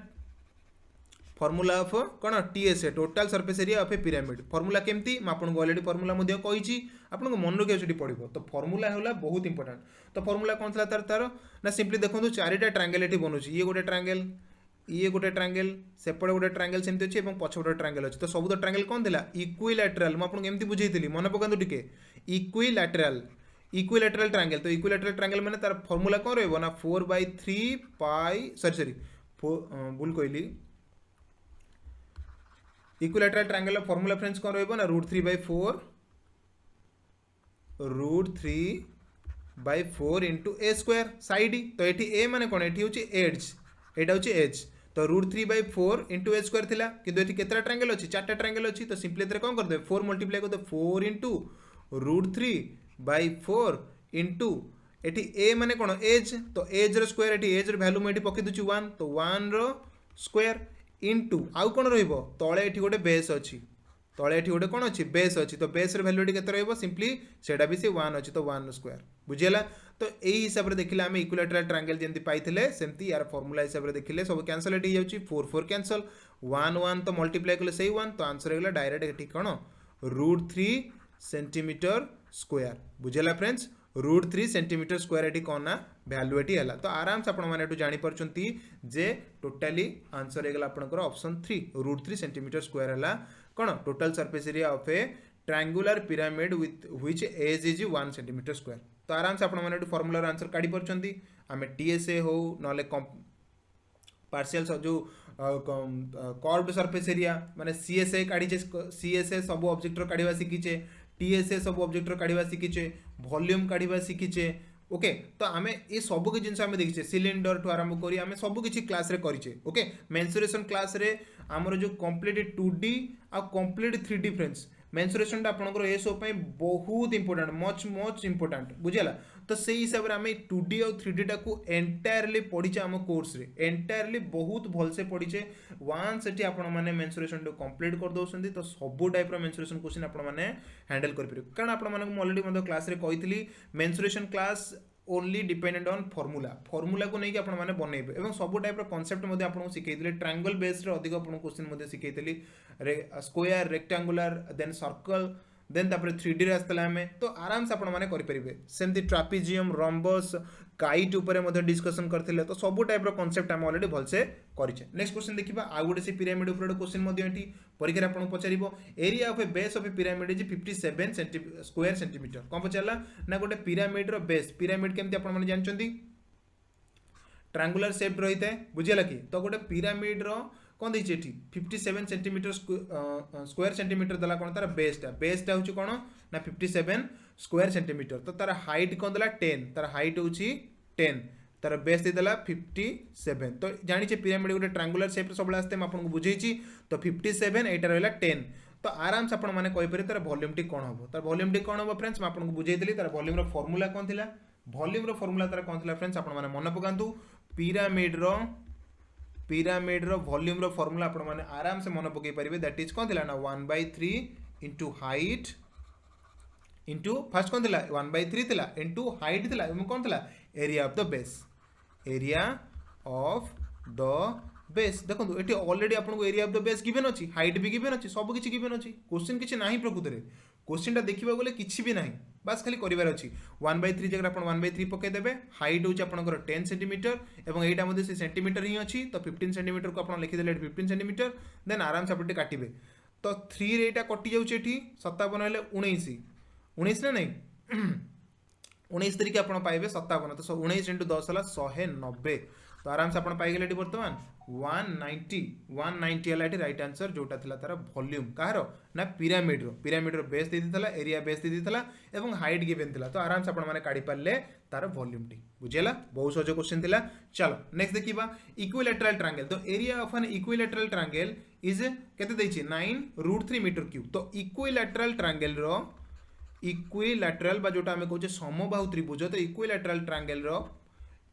फॉर्मूला ऑफ कौन TSA total surface area of a pyramid formula केमती आपको ऑलरेडी फॉर्मूला मुझे कही आपको मन रखिए पड़ो तो फॉर्मूला है बहुत इंपोर्टेंट तो फॉर्मूला कौन था तार तार ना सिंपली देखो चारिटा ट्रायंगल ये बनूँ ये गोटे ट्रायंगल ये गोटे ट्रायंगल सेपटे गोटे ट्रायंगल सेमती अच्छी और पछ गोटे ट्रायंगल अच्छी तो सब तो ट्रायंगल कौन था इक्विलैटरल मुझे एमती बुझेली मन पकातु टिके इक्विलैटरल इक्विलैटरल ट्रायंगल तो इक्विलैटरल ट्रायंगल मैंने तार फॉर्मूला कौन रही ना 4/3 पाई सॉरी भूल कहली इक्विलैटरल ट्रायंगल फॉर्मूला फ्रेंड्स कौन रही ना √3/4 इंटू ए स्क्वायर साइड तो ये ए माने कौन ये हूँ एड्स यहाँ हूँ एज तो √3/4 इंटू ए स्क्वायर थिला किंतु ये केतटा ट्रायंगल अच्छी 4टा ट्रायंगल अच्छी तो सिंपली कौन करदे 4 मल्टीप्लाई करदे 4 इंटू √3/4 इंटू ये ए माने कौन एज तो एज रो स्क्वायर ये एज रो वैल्यू मुझे पकई दूची 1 तो 1 रो स्क्वायर इंटू आउ कौन रहिबो तळे एठी गोटे बेस अछि तळे एठी गोटे कौन अछि बेस अछि तो बेस रो वैल्यू केते रहिबो सिंपली सेटा भी से 1 अछि तो 1 स्क्वायर बुझियला तो यही हिसाब से देखिले आम इक्विलैटरल ट्रायंगल जमी पाइले सेमती यार फॉर्मूला हिसाब से देखिले सब कैंसल एठी जाउची 4 4 कैंसल 1 1 तो मल्टीप्लाई कले सही 1 तो आंसर होगला डायरेक्ट एठी कोन √3 सेंटीमीटर स्क्वायर बुझियला फ्रेंड्स √3 सेंटीमीटर स्क्वायर एटी कौन ना वैल्यू एटी है तो आराम से आपने जानी पार्टी जे टोटाली आंसर होगा आपंकर ऑप्शन 3 √3 सेंटीमीटर स्क्वायर है कौन total surface area of a triangular pyramid with which edge is 1 centimetre square तो आराम से आपने फॉर्मूलार आंसर काढ़ी पार्टी आम टीएसए हो ना पार्शियल जो कर्व्ड सरफेस एरिया माने सीएसए काढ़ीचे सीएसए सब ऑब्जेक्टर काढ़ा शिखीचे टीएसए सब ऑब्जेक्टर काढ़ा शिखीचे वॉल्यूम काढ़ा शिखीचे ओके तो आम ये सब कि जिन देखीचे सिलिंडर ठू आरंभ करी आम सब किसी क्लास रे करिचे ओके मेंसुरेशन क्लास रे आमर जो कंप्लीट 2D आ कंप्लीट 3D फ्रेंड्स मेंसुरेशन आपंकर ये सब बहुत इंपोर्टेंट मच इंपोर्टेंट बुझेगा तो से हिसाब से आम 2D और 3D टाक एंटायरली पढ़ीचे आम कोर्स रे एंटायरली बहुत भलसे पढ़ीचे वन्स एटी आपण माने मेंसुरेशन कंप्लीट कर दउसंदी तो सब टाइप मेंसुरेशन क्वेश्चन आपण माने हैंडल कर परिबे कारण आपण माने ऑलरेडी क्लास रे कहितली mensuration class only dependent on formula को लेकिन आपण माने बनैबे एवं सब टाइप कांसेप्ट मध्ये आपन सिखैतले ट्रायंगल बेस्ड रे अधिक आपण क्वेश्चन मध्ये सिखैतली square rectangular then circle then तापर 3D रे आस्तला हमें तो आराम से आपण माने करि परिबे सेमति ट्रापेजियम रॉम्बस काइट ऊपर मध्ये डिस्कशन करथिले तो सब टाइप रो कांसेप्ट हम ऑलरेडी भलसे करिचे नेक्स्ट क्वेश्चन देखिबा आ गुडे से पिरामिड ऊपर क्वेश्चन मध्ये एठी परीक्षा आपण पचारिबो area of a base of a pyramid is 57 square centimetre कोन पचारला ना गोटे पिरामिड रो बेस पिरामिड केमति आपण माने जानचंदी ट्रायंगुलर शेप रहिते बुझियला कि तो गोटे पिरामिड रो कौन देखिए 57 सेंटीमीटर स्क्वायर सेंटीमीटर दला कौन तार बेसटा हूँ कौन ना 57 स्क्वायर सेंटीमीटर तो तार हाइट कौन दला 10 तार हाइट हूँ 10 तार बेस देदेला 57 तो जानी पिरामिड गोटे ट्रायंगुलर शेप सब आसते आपको बुझे तो 57 एटा रहा 10 तो आराम से आपने कहीपर तार वॉल्यूम टी कौन हम तार वॉल्यूम टी कौन हम फ्रेंड्स मैं आपको बुझेदी तार वॉल्यूम फॉर्मूला कौन थी वॉल्यूम फॉर्मूला तार कौन थी फ्रेंड्स आपने मन पकातु पिरामिड रो वॉल्यूम रो फॉर्मूला आपण माने आराम से मन पकई परिबे दैट इज कोन थिला ना 1/3 इनटू हाइट इनटू फर्स्ट कोन थिला 1/3 थिला इनटू हाइट थिला एम कोन थिला एरिया ऑफ द बेस देखो एटी ऑलरेडी आपको area of the base given अछि हाइट भी गिवन अछि सब किछि गिवन अछि क्वेश्चन किछि नाही प्रकृत रे क्वेश्चन टा देखिबा गले किछि भी नाही बस खाली करिवार अछि 1/3 जगह आपण 1/3 पके देबे हाइट होछि आपनकर 10 सेंटीमीटर एवं एटा मध्ये से सेंटीमीटर ही अछि तो 15 सेंटीमीटर को आपण लिखि देले 15 सेंटीमीटर देन आराम से आपटे काटिबे तो 3 रे एटा कटि जाउछि एठी 57 हेले 19 ना नहीं 19 तरीके आपण पाइबे 57 तो 19 × 10 हला 190 तो आराम से आपण पाइगले एटी वर्तमान 190 है राइट आंसर जोटा थिला तार वॉल्यूम कहार ना पिरामिड रो बेस दे दितला एरिया बेस दे दितला एवं हाइट गिवन थिला तो आराम से आपण माने काढी पारले तार वॉल्यूम टी बुझेला बहुत सहज क्वेश्चन थिला। चलो नेक्स्ट देखिबा इक्विलैटरल ट्रायंगल तो area of an equilateral triangle is केते देछि 9√3 मीटर क्यूब तो इक्विलैटरल ट्रायंगल रो इक्विलैटरल बा जोटा हमें कहूचे समबाहु त्रिभुज तो इक्विलैटरल ट्रायंगल रो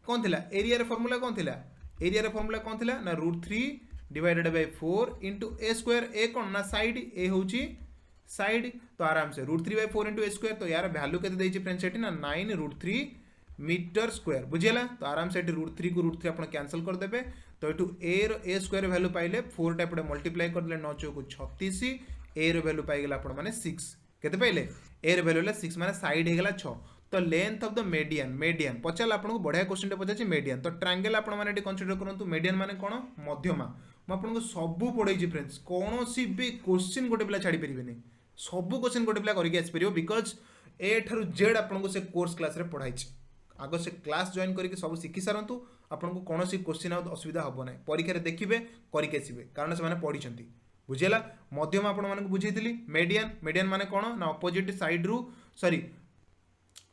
कौन थिला एरिया रे फार्मूला कौन थिला एरिया रे फार्मूला कौन थिला ना √3 divided by 4 into a square a कौन ना साइड ए होची साइड तो आराम से √3 बाय 4 इनटू ए स्क्वायर तो यार वैल्यू केते देछि फ्रेंड्स एटी ना 9√3 मीटर स्क्वायर बुझिला तो आराम से √3 को √3 आपण कैंसिल कर देबे तो एटू ए रो ए स्क्वायर वैल्यू पाइले 4 टा पडे मल्टीप्लाई कर देले 9 चौको 36 ए रो वैल्यू पाइ गेला आपण माने 6 केते पाइले ए रो वैल्यू 6 माने साइड हे गेला 6 तो length of the median Pachal आपको बढ़िया क्वेश्चन पचार मीडियन तो ट्रायंगल आपण माने कंसीडर करूँ मीडियन माने कौन मध्यमा मुझे सबू पढ़े फ्रेंड्स कौन सी भी क्वेश्चन गोटे पिला छाड़ी पारे सबू क्वेश्चन गोटे पिला करके आसपर बिकज ए ठू जेड आपको से कोर्स क्लास रे पढ़ाई आग से क्लास जॉइन करके सब शिखी सारंतु आपको कौन क्वेश्चन असुविधा हम ना परीक्षा देखिए करके आसवे कारण से पढ़ी बुझेगा मध्यम आपको बुझे मीडियन माने कौन ना अपोजिट साइड रु सॉरी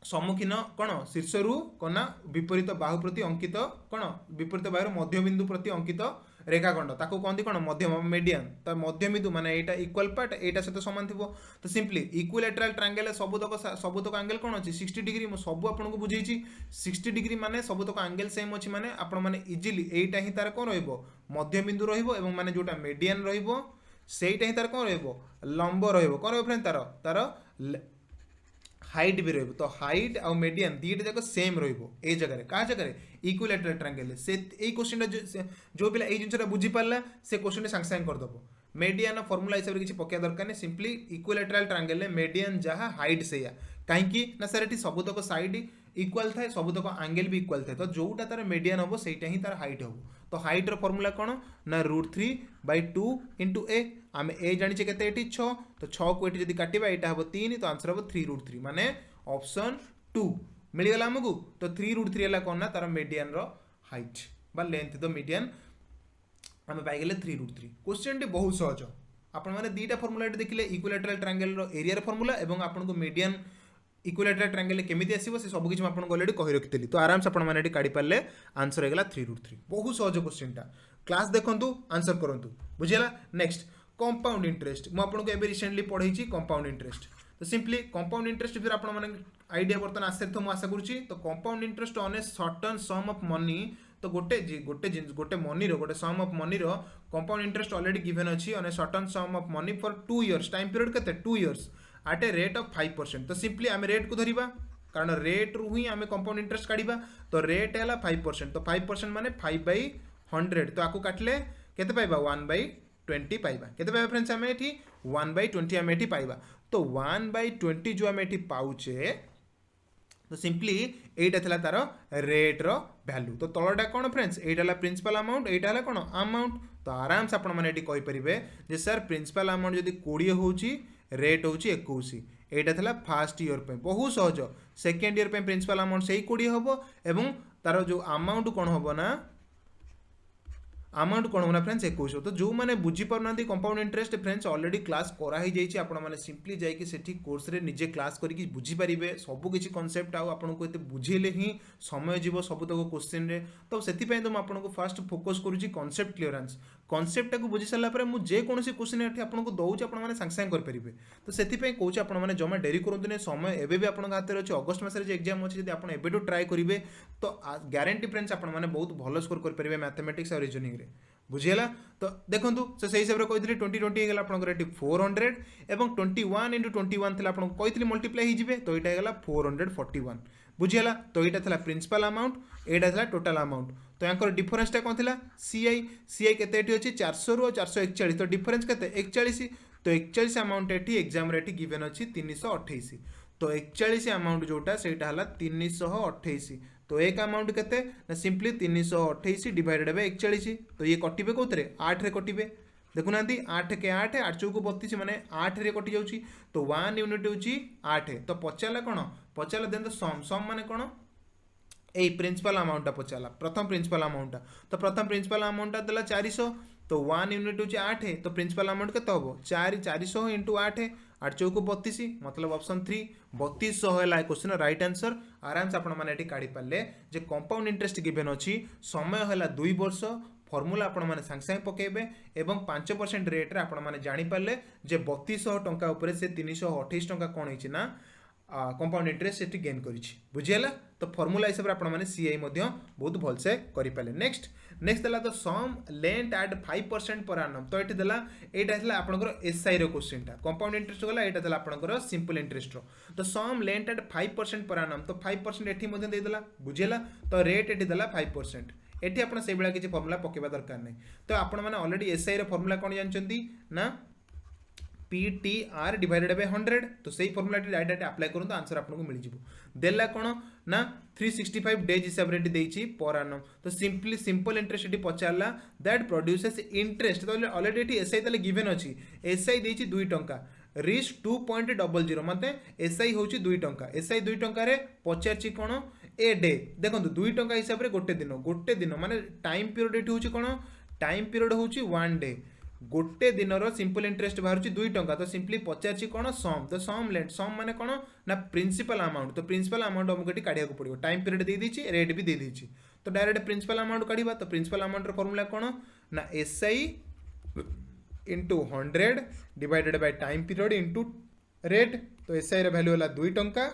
सम्मुखीन कौन शीर्ष रु कौन विपरीत बाहु प्रति अंकित कौन विपरीत बाहु मध्यबिंदु प्रति अंकित रेखाखंड ताको कहते कौन मध्यम मीडियन तो मध्यबिंदु माने एटा इक्वल पार्ट एटा सहित सामान थिबो तो सिंपली इक्विलैटरल ट्रायंगल सबुतक एंगल कौन अछि 60 डिग्री मु सब आपको बुझेछि 60 डिग्री माने सबुतक एंगल सेम अछि माने आपण माने इजीली एटा ही तार कौन रहइबो मध्यबिंदु रहइबो एवं माने जोटा मीडियन रहइबो सेटा ही तार कौन रहइबो लंब रहइबो कौन रहइबो फ्रेंड तार हाइट भी रहिबो तो हाइट और मीडियन दीटा जाक सेम रहिबो ए जगह क्या जगह इक्विलैटरल ट्रायंगल से ए क्वेश्चन जो पिला ए जिनसा बुझी पारला से क्वेश्चन सांगे सांगे करदबो मीडियन फॉर्मूला हिसाब से किसी पकेया दरकार नहीं सिंपली इक्विलैटरल ट्रायंगल मीडियन जहाँ हाइट से कहीं ना सर ये सबुतक साइड इक्वाल थाए सबुतक एंगल भी इक्वाल थाए तो जोटा तार मीडियन हम सहीटा ही तार हाइट हम तो हाइट रो फॉर्मूला कौन ना √3 बाय 2 इंटू ए आम ए जानी के 6 तो 6 को ये काटा यहाँ हम 3 तो आंसर हम 3√3 माने ऑप्शन 2 मिलगला आमको तो 3√3 है कौन ना तार मीडियन रो हाइट बा लेंथ द मीडियन आम पाइगले 3√3 क्वेश्चन टी बहुत सहज आपण मैंने दुईटा फॉर्मूला देखिले इक्विलैटरल ट्रायंगल रो एरिया फॉर्मूला एवं आपको मीडियन इक्विलैटरल ट्रायंगल केमिति आसीबो से सब किछि मैं आपको ऑलरेडी कहि रखितली तो आराम से आपण माने काढी पारले आंसर हेगला 3√3 बहुत सहज क्वेश्चन टा क्लास देखंतु आंसर करंतु बुझिला। नेक्स्ट कंपाउंड इंटरेस्ट मु आपको एबे रिसेंटली पढाई कंपाउंड इंटरेस्ट तो सिंपली कंपाउंड इंटरेस्ट फिर आपण माने आइडिया बर्तन आसे तो मु आशा करूची तो compound interest on a certain sum of money तो गोटे मनी रो गोटे सम ऑफ मनी रो कंपाउंड इंटरेस्ट ऑलरेडी गिवन अछि on a certain sum of money for 2 years time period केते 2 years at a rate of 5% तो simply आम rate को धरिबा कारण रेट रु ही आम कंपाउंड इंटरेस्ट काढ़ा तो रेट है 5% तो 5% माने 5/100 तो आपको काटले केते पाइबा 1/20 पाइबा केते पाइबा फ्रेंड्स आम एठी 1/20 आम एठी पाइबा तो 1/20 जो आम एठी पाउचे तो सिंपली एटा थिला तार रेट रो वैल्यू तो तलटा कौन फ्रेंड्स एटा प्रिंसिपल अमाउंट एटा हला कौन अमाउंट तो आराम से आपण माने एठी कहि परिबे जे सर प्रिंसिपल अमाउंट जदी 20 होउची रेट होउची 21 एटा थिला फर्स्ट ईयर पे बहुत सहज सेकेंड ईयर पे प्रिंसिपल अमाउंट सही 20 होबो एवं तार जो अमाउंट कौन होबो ना अमाउंट कौन होना फ्रेंड्स 21 तो जो मैंने बुझी पारना compound interest friends already class कराई जाइए आपण मैंने सिंपली जाइए सेठी कोर्स रे निजे क्लास करके बुझी पारिबे सब किछि कांसेप्ट आ आपनको एते बुझेले ही समय जीव सब तक क्वेश्चन रे तो सेति पय तो मैं आपनको फर्स्ट फोकस करूची कांसेप्ट क्लियरेंस कांसेप्ट को बुझी सारा पर मु जे कोनोसी क्वेश्चन एठी आपनको दउची आपण माने सांग सांग कर परिबे तो सेति पय कहूची आपण माने जमा डेरी करंतु ने समय एबे भी आपण हाथ रे अछि अगस्त मास रे जे एग्जाम अछि जदि आपण एबेटू ट्राई करिवे तो गारंटी फ्रेंड्स आपण माने बहुत भलो स्कोर कर परिबे मैथमेटिक्स और रीजनिंग रे बुझीला तो देखो से सही हिसाब से कही 20 होगा आपंकर 400 एवं 21 इंटू 21 थी आपको कही मल्टीप्लाई हो तो यहाँ है 441 बुझीला तो यहाँ था प्रिंसिपल अमाउंट यहाँ था टोटाल अमाउंट तो यहाँ डिफरेन्सटा कौन थी सीआई केते अच्छी 400 रु 441 तो डिफरेन्स केते 41 तो 41 अमाउंट ये एग्जाम रे गिवन अच्छी 328 तो 41 अमाउंट जोटा से 328 तो एक अमाउंट केते ना सिंपली 328 डिवाइडेड बाय 41 तो ये कटिबे कोथरे 8 रे कटिबे देखुना 8 के 8 8 चौको 32 माने 8 रे कटि जाउची तो 1 यूनिट होची 8 तो पचाला कोन पचाला देन तो सम माने कोन এই প্রিন্সিপাল আমাউন্টটা পচারা প্রথম প্রিন্সিপাল আমাউন্টটা তো প্রথম প্রিন্সিপাল আমাউন্টটা দেলা 400 তো 1 यूनिट হচ্ছে 8 তো প্রিন্সিপাল আমাউন্ট কত হবো 400 ইন্টু 8 8 চৌকু 32 मतलब ऑप्शन 3 3200 है क्वेश्चन राइट आंसर आराम से आपण माने एटी काढी पाले जे कंपाउंड इंटरेस्ट गिवन अछि समय है 2 वर्ष फर्मूला आपण माने सांग सांग पकेबे एवं 5% रेट रे आपण माने जानि पाले जे 3200 टंका ऊपर से 328 टंका कोन हिची ना कंपाउंड इंटरेस्ट सेठी गेन करिछि बुझियला तो फर्मूला हिसाब रे आपण माने सीआई मध्य बहुत भल से करि पाले नेक्स्ट देला तो सम लेंट एट 5% पर annum तो एठी देला एटा हला आपनकर एसआई रो क्वेश्चनटा कंपाउंड इंटरेस्ट गला एटा देला आपनकर सिंपल इंटरेस्ट रो तो सम लेंट एट 5% पर annum तो 5% एठी मध्य दे देला बुझियला तो रेट एठी देला 5% एठी आपण से बेला किछि फॉर्मूला पकेबा दरकार नै तो आपण माने ऑलरेडी एसआई रो फॉर्मूला कोन जानचंती ना PTR डिवाइडेड बाय 100 तो सही फॉर्मूला डायरेक्ट अप्लाई करूँ तो आंसर आपको मिल जिवो देला कोन ना 365 डेज हिसाब रे देछि पर annum तो सिंपली सिंपल इंटरेस्ट एटी पचारला दैट प्रोड्यूसेस इंटरेस्ट तो ऑलरेडी एटी एसआई तले गिवन अछि एसआई देछि 2 टंका रिस्क 2.00 माने एसआई होछि 2 टंका एसआई 2 टंका रे पचारछि कोन ए डे देखंतु 2 टंका हिसाब रे गोटे दिन माने टाइम पीरियड एटी होछि कोन टाइम पीरियड होछि 1 डे गोटे दिन सिंपल इंटरेस्ट बाहर 2 टंका तो सिंपली पचार कौन सम तो सम लेट सम माने कौन ना प्रिंसिपल अमाउंट तो प्रिंसिपल अमाउंट हमको ये काढ़ा पड़ो time period they the rate भी दे दी तो डायरेक्ट प्रिंसिपल अमाउंट काढ़ा तो प्रिंसिपल अमाउंट फॉर्मूला कौन ना SI into 100 divided by time period into rate तो एसआई रे वैल्यू है 2 टंका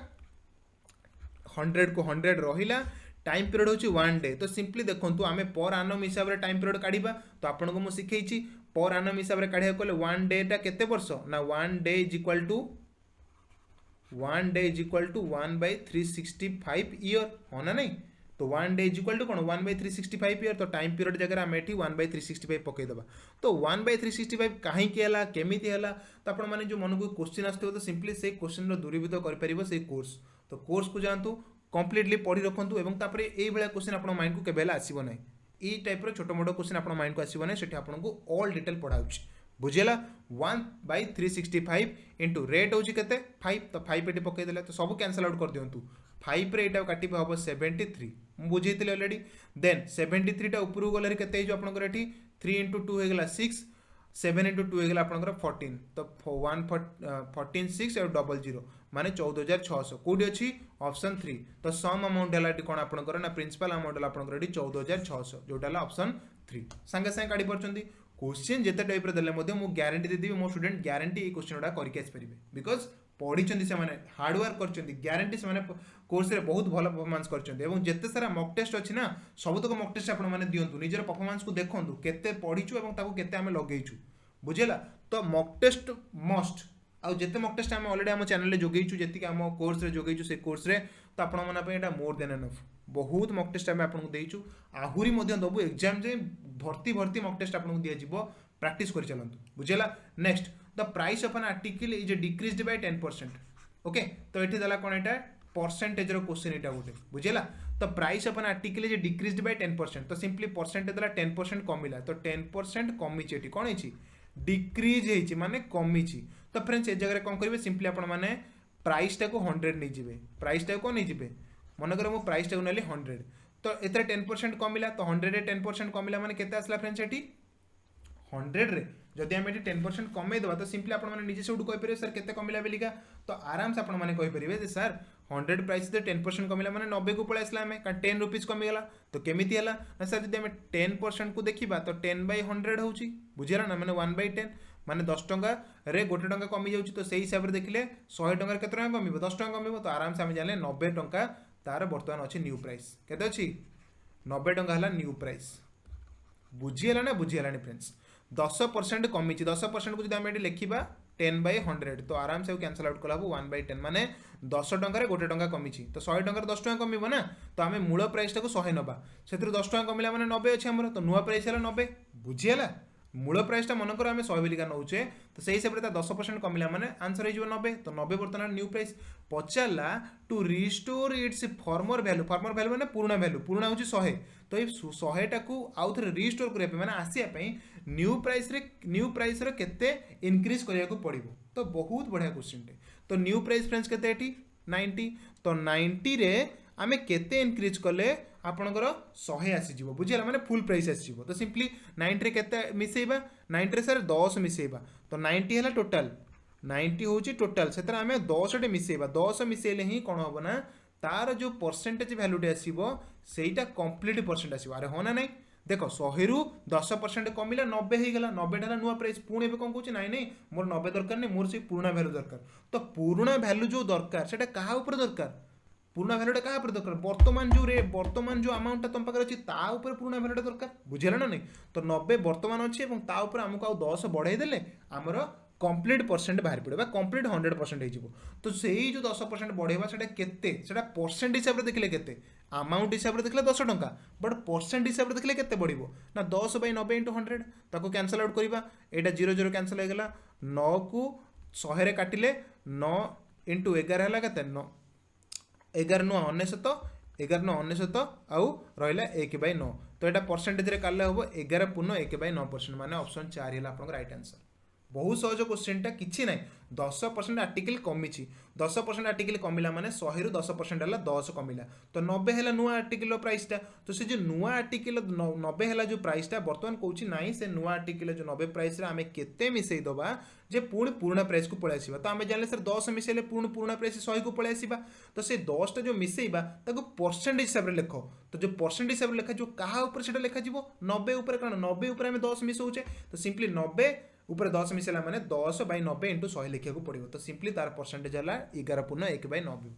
100 को 100 रहिला टाइम पीरियड होची 1 डे तो सिंपली देखंतु आमे पर annum हिसाब रे टाइम पीरियड काढिबा तो आपन को मु सिखैछि पर annum हिसाब रे काढिया कोले 1 डे टा केते वर्ष ना 1 day is equal to 1/365 year हो ना नहीं तो 1 डे इज इक्वल टू कोन 1/365 ईयर तो टाइम पीरियड जगह आमे एठी 1/365 पकै दबा तो 1/365 काहे के हला केमिति हला तो आपण माने जो मन को क्वेश्चन आस्ते तो सिंपली से क्वेश्चन रो दूरीभूत कर परिबो से कोर्स तो कोर्स को जानतु कंप्लीटली पढ़ी रखु और तापर ये क्वेश्चन आप माइंड को केवल आसब ना ये टाइप छोट मोट क्वेश्चन आप माइंड को आसब ना से आपको ऑल डिटेल पढ़ाऊँ बुझेगा 1/365 इंटू रेट हूँ के 5 तो 5 ये पकईदे तो सब कैंसल आउट कर दिंतु 5 रे यहाँ काटे हम 73 बुझे अलरेडी देन 73 टा ऊपर गले के आपंकर 3 इंटू 2 होगा 6 7 इंटू 2 होगा आपंकर 14 तो 146 और 00 माने 14600 कोडी अछि ऑप्शन 3 तो सम अमाउंट हला कोन आपनकर ना प्रिंसिपल अमाउंट हला आपनकर 14600 जोटा हला ऑप्शन 3 संगे संगे काढी परचंदी क्वेश्चन जेते टाइप रे देले मध्ये मु गारंटी दे देबी मो स्टूडेंट गारंटी ए क्वेश्चनडा करिके आस परिबे बिकॉज़ पढिचंदी से माने हार्ड वर्क करचंदी गारंटी से माने कोर्स रे बहुत भलो परफॉर्मेंस करचंदी एवं जेते सारा मॉक टेस्ट अछि ना सबतक मॉक टेस्ट आपण माने दियंतु निजर परफॉर्मेंस को देखंतु केते पढिचु एवं ताको केते हमें लगेइचु बुझेला तो मॉक टेस्ट मस्ट आउ जेते मॉक टेस्ट हम ऑलरेडी हम चैनल रे जोगेइचु जेति हम कोर्स रे जोगेइचु से कोर्स रे तो आपण माना पे एटा मोर देन एनफ बहुत मॉक टेस्ट हम आपन को देइचु आहुरी मध्य दबु एग्जाम जे भर्ती मॉक टेस्ट आपन को दिया जिवो प्रैक्टिस कर चलंतु बुझेला next the price of an article is decreased bye 10% okay तो एठी दला कोन एटा परसेंटेज रो क्वेश्चन एटा गोटे बुझेला तो price of an article is decreased bye 10% तो सिंपली परसेंटेज दला 10% कमिला तो 10% कमी एठी कोन हेची डिक्रीज हेची माने कमी ची तो फ्रेंड्स ए जगह कौन करेंगे सिंपली आपण माने प्राइस टाको 100 नहीं जिबे प्राइस टाको नहीं जिबे मन कर मो प्राइस टाको नेली 100 तो एतरे 10% कमिला तो 100 रे 10% कमिला माने केते आसला फ्रेंड्स एटी 100 रे जदि हम एटी 10% कमे देबा तो सिंपली आपण माने निजे सेउडु कहि परिबे सर केते कमिला बेलिका तो आराम से आपण माने कहि परिबे जे सर 100 प्राइस दे 10% कमिला माने 90 को पळे आसला हमें का 10 रुपीस कमी गेला तो केमिति हला ना सर जदि हम 10% को देखिबा तो 10/100 होउची बुझिरा ना माने 1/10 माने 10 टंका रे गोटे टंका कमी जाउची तो सेही हिसाब रे देखिले 100 टंका केते टंका कमिबो 10 टंका कमिबो तो आराम से हम जाने 90 टंका तार वर्तमान अछि न्यू प्राइस केते अछि 90 टंका हला न्यू प्राइस बुझियला ना बुझियलानी फ्रेंड्स 10% कमी 10% को जदि हम एटी लेखिबा 10/100 तो आराम से कैंसल आउट कलाबो 1/10 माने 10 टंका रे गोटे टंका कमी तो 100 टंका 10 टंका कमिबो ना तो आमे मूल प्राइस टाको 100 नबा सेतिर 10 टंका कमिला माने 90 अछि हमर तो नुवा प्राइस हला 90 बुझियला मूल प्राइस टा मनकर आम 100 बेलिका नौचे तो सही हिसाब से 10% कमिला माने आंसर हो 90 तो 90 बर्तमान न्यू प्राइस पचारा to restore its former value माने पुराना वैल्यू पुराना हूँ 100 तो ये 100 टाक आउ थे रिस्टोर करने माने आसिया न्यू प्राइस रे केते इनक्रीज करिया को पड़िबो तो बहुत बढ़िया क्वेश्चन टे तो न्यू प्राइस फ्रेंड्स केते एटी 90 तो 90 रे आमे केते इनक्रीज कले आपणकर 100 आसीजिव बुझिला माने फुल प्राइस आसीजिव तो सिंपली 90 रे केते मिसेइबा 90 रे सर 10 मिसेइबा तो 90 हैला टोटल 90 होची टोटल सेतर आमे 10 टे मिसेइबा 10 मिसेइले ही कोन होबो ना तार जो परसेंटेज वैल्यूटे आसीबो सेटा कंप्लीट परसेंट आसीबो अरे होना नहीं देख 100 रु 10% कमिला 90 हो गला 90 टा नुआ प्राइस पुणी कौन कौन नाई नहीं मोर 90 दरकार नहीं मोर से पुराना भैल्यू दरकार तो पुराना भैल्यू जो दरकार से क्या दरकार पुराना भैल्यूटा क्या दरकार वर्तमान जो अमाउंट तुम पाखे अच्छी पुराना भैल्यूटा दरकार बुझेगा ना नहीं तो 90 वर्तमान अच्छी आमको आउ 10 बढ़ाई देले आमर कंप्लीट परसेंट बाहर पड़ा कंप्लीट 100% हो तो से जो 10% बढ़ेगा से परसेंट हिसाब से देखले केते अमाउंट हिसाब से देखले 10 टंका बट परसेंट हिसाब से देखले केते बढ़िबो ना 10 बाई 90 इंटू 100 ताको कैंसल आउट करवा एटा 0 कैंसल हो गला 9 को 100 रे काटिले 9 इंटू 11 है केते 9 11 9 19 11 9 19 आउ रहा 1/9 तो यहाँ परसेंटेज काले हम 11 पूर्ण 1/9% माने ऑप्शन 4 है आपन राइट आंसर बहुत सहज क्वेश्चनटा किसी ना 10% आर्टिकल कमी 10% आर्टिकल कमिला माने 100 रु 10% है 10 कमिला तो 90 है नुआ आर्टिकल प्राइसटा तो से जो नुआ आर्टिकल 90 है जो प्राइसटा बर्तमान कौन ना से नुआ आर्टिकल जो 90 प्राइस आम के मिसई दबा जे पुणी पुराना प्राइस को पलि आसवा तो आम जाने सर 10 मिसेले पुणी पुराना प्राइस 100 को पलि आसवा तो से 10 टा जो मिसेइबा ताको परसेंट हिसाब से लिख तो जो परसेंट हिसाब से लिखा जो क्या लिखा 90 उपर कौन 90 उपर आम 10 मिसौचे तो सिंपली 90 ऊपर 10 मिसेला माने 10 बाई 90 इंटू 100 लिखा पड़ो तो सिंपली तार परसेंटेज है 11 पूर्ण 1/90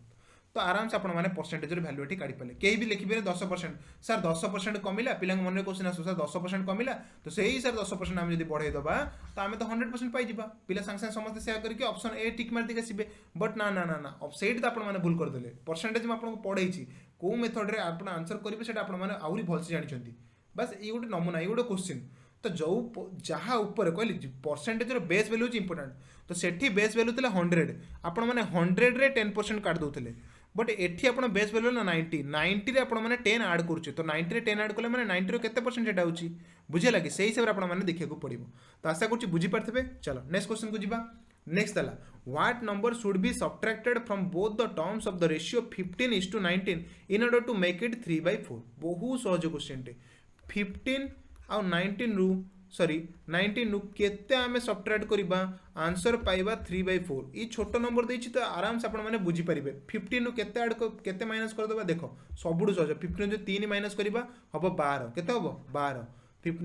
तो आराम से आपने परसेंटेज वैल्यू ये काढ़ी पारे कहीं भी लिखिए 10% सर 10% कमिला पिला मन क्वेश्चन आस सर 10% कमिला तो से ही सर 10% आम जो बढ़े दबा तो आम तो 100% पाइबा पिला संगे संगे समस्त सेया करके ऑप्शन ए टिक मार देके आसबे बट ना ना ना ना सेट तो आपने भूल करदे परसेंटेज में आपको पढ़े कौ मेथड रे आप आंसर करेंगे से आहरी भलसे जानते बस ये गोटे नमूना ये गोटे क्वेश्चन तो जो जहाँ ऊपर कहली परसेंटेज बेस वैल्यू इंपोर्टेंट तो सेठी बेस वैल्यू थे 100 आपण मैंने 100 रे 10% काट दौले बट एठी आप बेस वैल्यू ना 90 रे आपण मैंने 10 आड करुचे तो 90 रे 10 आड कले मैंने 90 रो केते परसेंट एटा होची बुझे लगे से हिसाब रे आपण मैंने देखिया पड़ो तो आशा करूँ बुझी पार्थे चलो नेक्स्ट क्वेश्चन को जीवा नेक्स्ट दला what number should be subtracted from both the terms of the ratio 15:19 in order to make it 3/4 बहुत सहज क्वेश्चन टे 15 आउ 19 रु सॉरी 19 रु केते आमे सब्ट्रैक्ट करबा आंसर पाइबा 3/4 ई छोटो नंबर देछि तो आराम से आपण माने बुझी परिबे 15 रु केते ऐड केते माइनस कर देबा देखो सबुडु सहज 15 जो 3 माइनस करबा हबो 12 केते हबो 12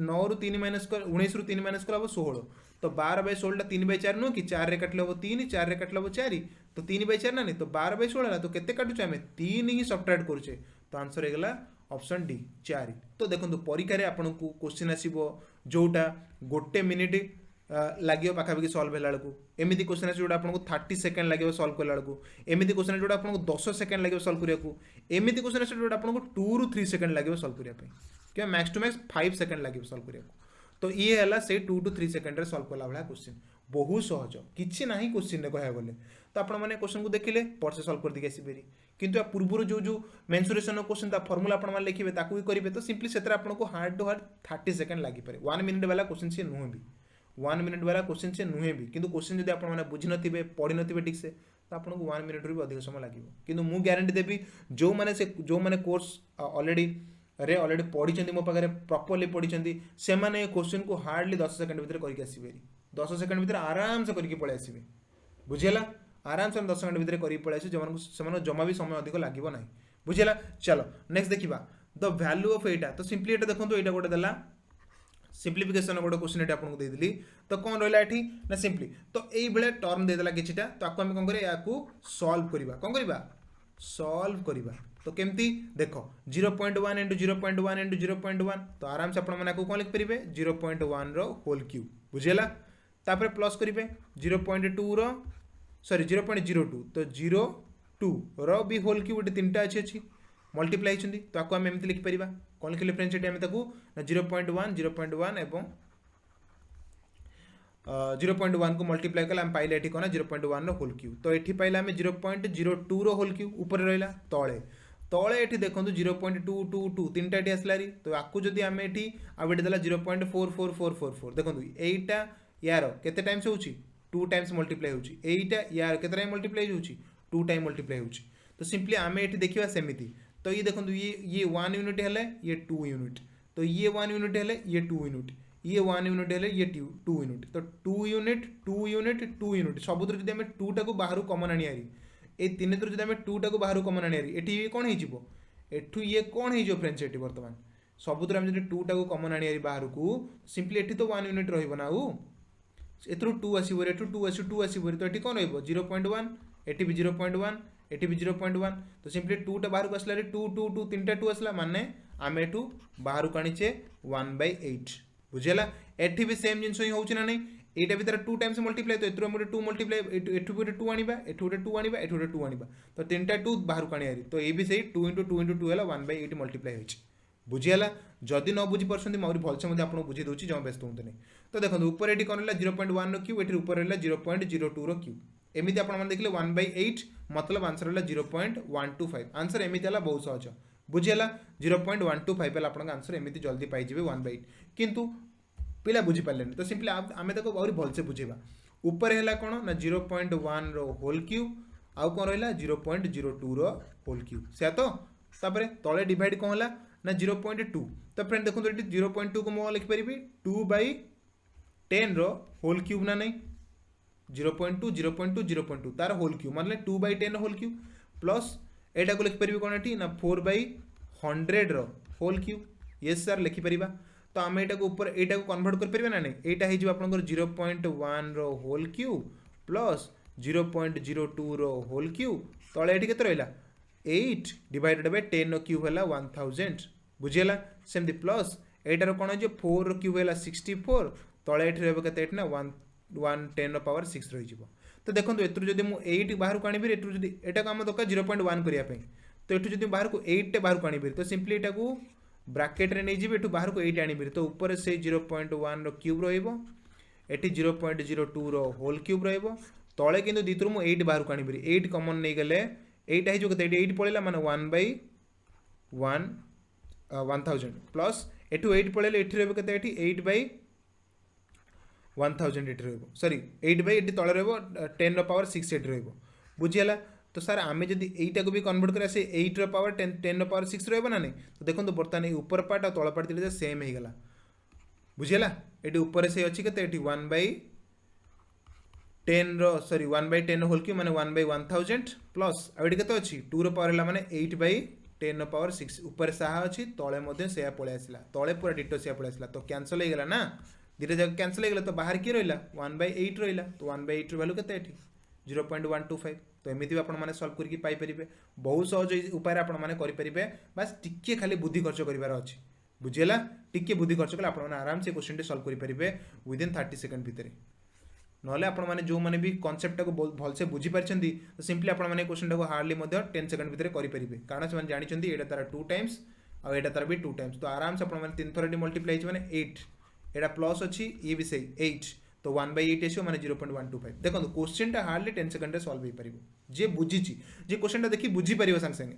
9 रु 3 माइनस कर 19 रु 3 माइनस कर हबो 16 तो 12/16 टा 3/4 नो कि 4 रे काटले हबो 3 4 रे काटले हबो 4 तो 3/4 ना नहीं तो 12/16 तो केते काटुचे आमे 3 ही सब्ट्रैक्ट करूचे तो आंसर हे गेला ऑप्शन डी 4 तो देखो परीक्षा रे आपन को क्वेश्चन आसीबो जोटा गोटे मिनिट लगे पाखापाखि सल्व होला बेलू एमती क्वेश्चन आस जो आपको 30 सेकेंड लगे सल्व कला बेलू एमती क्वेश्चन जो आपको 10 सेकेंड लगे सल्व करने एमती क्वेश्चन आस जो आपको 2 ରୁ 3 सेकेंड लगे सल्व करने क्या मैक्स टू मैक्स 5 सेकेंड लगे सल्व करने तो ये है से 2 ରୁ 3 सेकेंड सल्व कला भाया क्वेश्चन बहुत सहज किसी ना क्वेश्चन कह गले तो आपने क्वेश्चन को देखिले परसे सल्व कर देखिए आसबेरी किंतु पूर्व जो मेन्सुरेशन क्वेश्चन फर्मूला आप लिखे भी करेंगे तो सिंपली से आपको हार्ड टू हार्ड 30 सेकेंड लगे 1 मिनिट वाला क्वेश्चन सी नुहे भी 1 मिनिट वाला क्वेश्चन से नुहे भी किंतु क्वेश्चन जब आप बुझी नथिबे पढ़ी नथिबे ठीक से तो आपको 1 मिनिट भी अधिक समय लगे किंतु मु गारंटी देवी जो मैंने कोर्स ऑलरेडी पढ़ी मो पाखे प्रॉपर्ली पढ़ी से मैंने क्वेश्चन को हार्डली 10 सेकेंड भितर करके आसबे 10 सेकेंड भितर आराम से करके पलि आसबे बुझेगा आराम से 10 सेकेंड भितर करके पलि आसे जो जमा भी समय अधिक लगे ना बुझेगा चलो नेक्स्ट देखा द वैल्यू ऑफ एटा तो सिंपली एटा देखो एटा गोटे देला सिंप्लिफिकेशन गोटे क्वेश्चन ये आपको देदी तो कौन रहा है ना सिंपली तो ये टर्म देदेला किछिटा तो आपको आम कौन करिया सॉल्व करवा कौन करवा सॉल्व करवा तो केमती देख 0.1 इंटू 0.1 इंटू 0.1 तो आराम से आपको कौन लिखिपारे 0.1 रो होल क्यूब बुझेगा तापर प्लस करेंगे 0.2 रो सॉरी 0.02 तो 0.2 रो भी होल क्यूब गोटे 3टा अच्छी मल्टीप्लाई होती तो आपको आम एमती लिखिपर कौन लिखिले फ्रेंड्स ये आम 0.1 एवं 0.1 को मल्टीप्लाई कले आम पाइले कौन 0.1 रो होल क्यूब तो ये पाइले आम 0.02 रो होल क्यूब ऊपर रहा तले तले ये देखो 0.222 3टा ये आसला तो आपको जदि आम ये आउटे देला 0.44444 देखो यहीटा यार केते टाइम्स होची 2 टाइम्स मल्टीप्लाई होची एटा यार केते टाइम मल्टीप्लाई होची 2 टाइम मल्टीप्लाई होची तो सिंपली आम ये देखा सेमती तो ये देखो ये 1 यूनिट है ये 2 यूनिट तो ये 1 यूनिट है ये 2 यूनिट ये 1 यूनिट है ये 2 यूनिट तो 2 यूनिट 2 यूनिट 2 यूनिट सबुद जब आम 2 टाक बाहर कमन आनी ये तीन जब आम 2 टाक बाहर कमन आनी ये कौन हो एठू ये कौन हो फ्रेंड्स ये बर्तमान सबुद आम जब 2 टाक कमन आनी बाहर को सिंपली ये तो 1 यूनिट रहा एथरू 2 आसो एठू 2 आसो 2 आसो तो ये कौन रहा 0.1 एटी भी 0.1 एटी भी 0.1 तो सिंपली 2 टा बाहर को आसला 2 2 2 3 टा 2 आसला माने आम एठू बाहर को आनीचे 1/8 बुझेला एठी भी सेम जिनस ही होउछि ना नहीं एटा भी तार 2 टाइम्स मल्टीप्लाई तो एथरू हम 2 मल्टीप्लाई एठू भी 2 आनिबा एठू 2 आनिबा एठू 2 आनिबा तो 3 टा 2 बाहर को आनियारी तो ए भी सही 2 * 2 * 2 ହେଲା 1/8 मल्टीप्लाई होछि बुझियाला जदि न बुझी परछन्ती मोर भलसे मध्ये आपन बुझी दोछि जम व्यस्त होंते नहीं तो देखो ऊपर एटी कोन 0.1 रो क्यूब एटी ऊपर रहला 0.02 रो क्यूब एमिति आपण माने देखले 1/8 मतलब आंसर रहला 0.125 आंसर एमिति हला बहुत सहज बुझियाला 0.125 हला आपण आंसर एमिति जल्दी पाई जिवे 1/8 किंतु पिला बुझी पालेनी तो सिंपली आमे ताको और भलसे बुझेबा ऊपर हैला कोन ना 0.1 रो होल क्यूब आउ कोन रहला 0.02 रो होल क्यूब से तो तापरे तळे डिवाइड कोन हला ना 0.2 तो फ्रेंड देखो तो 0.2 को मो लिख परिबी 2/10 रो होल क्यूब ना नहीं 0.2 0.2 0.2 तार होल क्यूब मतलब 2/10 होल क्यूब प्लस एटा को लिख परिबी कोन एठी ना 4/100 रो होल क्यूब यस सर लिखि परिबा तो आम एटा को ऊपर एटा को कन्वर्ट कर परिबा ना नहीं एटा हे जो आपनकर 0.1 रो होल क्यूब प्लस 0.02 रो होल क्यूब तळे एठी केते रहला 8 डिवाइडेड बाय 10 रो क्यूब हैला 1000 बुझियला सेमती प्लस एटार कोन जे 4 रो क्यूब हैला 64 तळे एठी रहबो केते एठी ना 110 रो पावर 6 रहि जिवो तो देखंतु एतरु जदि मु 8 बाहर को आनिबि एतरु जदि एटा काम दका 0.1 करिया पे तो एठु जदि बाहर को 8 टे बाहर को आनिबि तो सिंपली एटा को ब्रैकेट रे नै जिबि एठु बाहर को 8 आनिबि तो ऊपर से 0.1 रो क्यूब रहइबो एठी 0.02 रो होल क्यूब रहइबो तळे किंतु दितरु मु 8 बाहर को आनिबि 8 कॉमन नै गेले 8 है जो कते 8 पळेला माने 1/1 1000 प्लस एठु 8 पळेले एठी रहबो कते एठी 8/1000 एठी रहबो सॉरी 8/8 तळे रहबो 10 रो पावर 6 एठी रहबो बुझियला तो सर आमे जदि एटा को भी कन्वर्ट करा से 8 रो पावर 10 रो पावर 6 रहबो ना नहीं तो देखंतु बर्तमान ए ऊपर पार्ट और तळ पार्ट दिले सेम हे गेला बुझियला एठी ऊपर से अछि कते एठी 1/10 रो सॉरी 1/10 होल क्यूब माने 1/1000 प्लस आउडी केते अछि 2 रो पावर हला माने 8/10 रो पावर 6 ऊपर साहा अछि तळे मध्ये सेया पळे आसला तळे पूरा डिटो सेया पळे आसला तो कैंसिल हे गेला ना धीरे जगह कैंसिल हो गला तो बाहर की रहिला 1/8 रहिला तो 1/8 वैल्यू केते एठी 0.125 तो एमिति आपण माने सॉल्व करके पाई परिबे बहुत सहज उपाय आपण माने करि परिबे बस टिके खाली बुद्धि खर्च करिवार अछि बुझियला टिके बुद्धि खर्च कले आपण माने आराम से क्वेश्चन टे सॉल्व करि परिबे विद इन 30 सेकंड भितरे नले आपण माने जो माने भी कांसेप्ट को भल से बुझी परछंती तो सिंपली आपण माने क्वेश्चन को हार्डली मध्ये 10 सेकंड भितरे करि परिबे कारण से माने जानि चंदी एटा तारा 2 टाइम्स आ एटा तारा भी 2 टाइम्स तो आराम से आपण माने 3 थोर मल्टीप्लाई छि माने 8 एटा प्लस अछि ये भी सही 8 तो 1/8 एसियो माने 0.125 देखो क्वेश्चन टा हार्डली 10 सेकंड रे सॉल्व हे परिबो जे बुझी छि जे क्वेश्चन टा देखि बुझी परिबो संग संग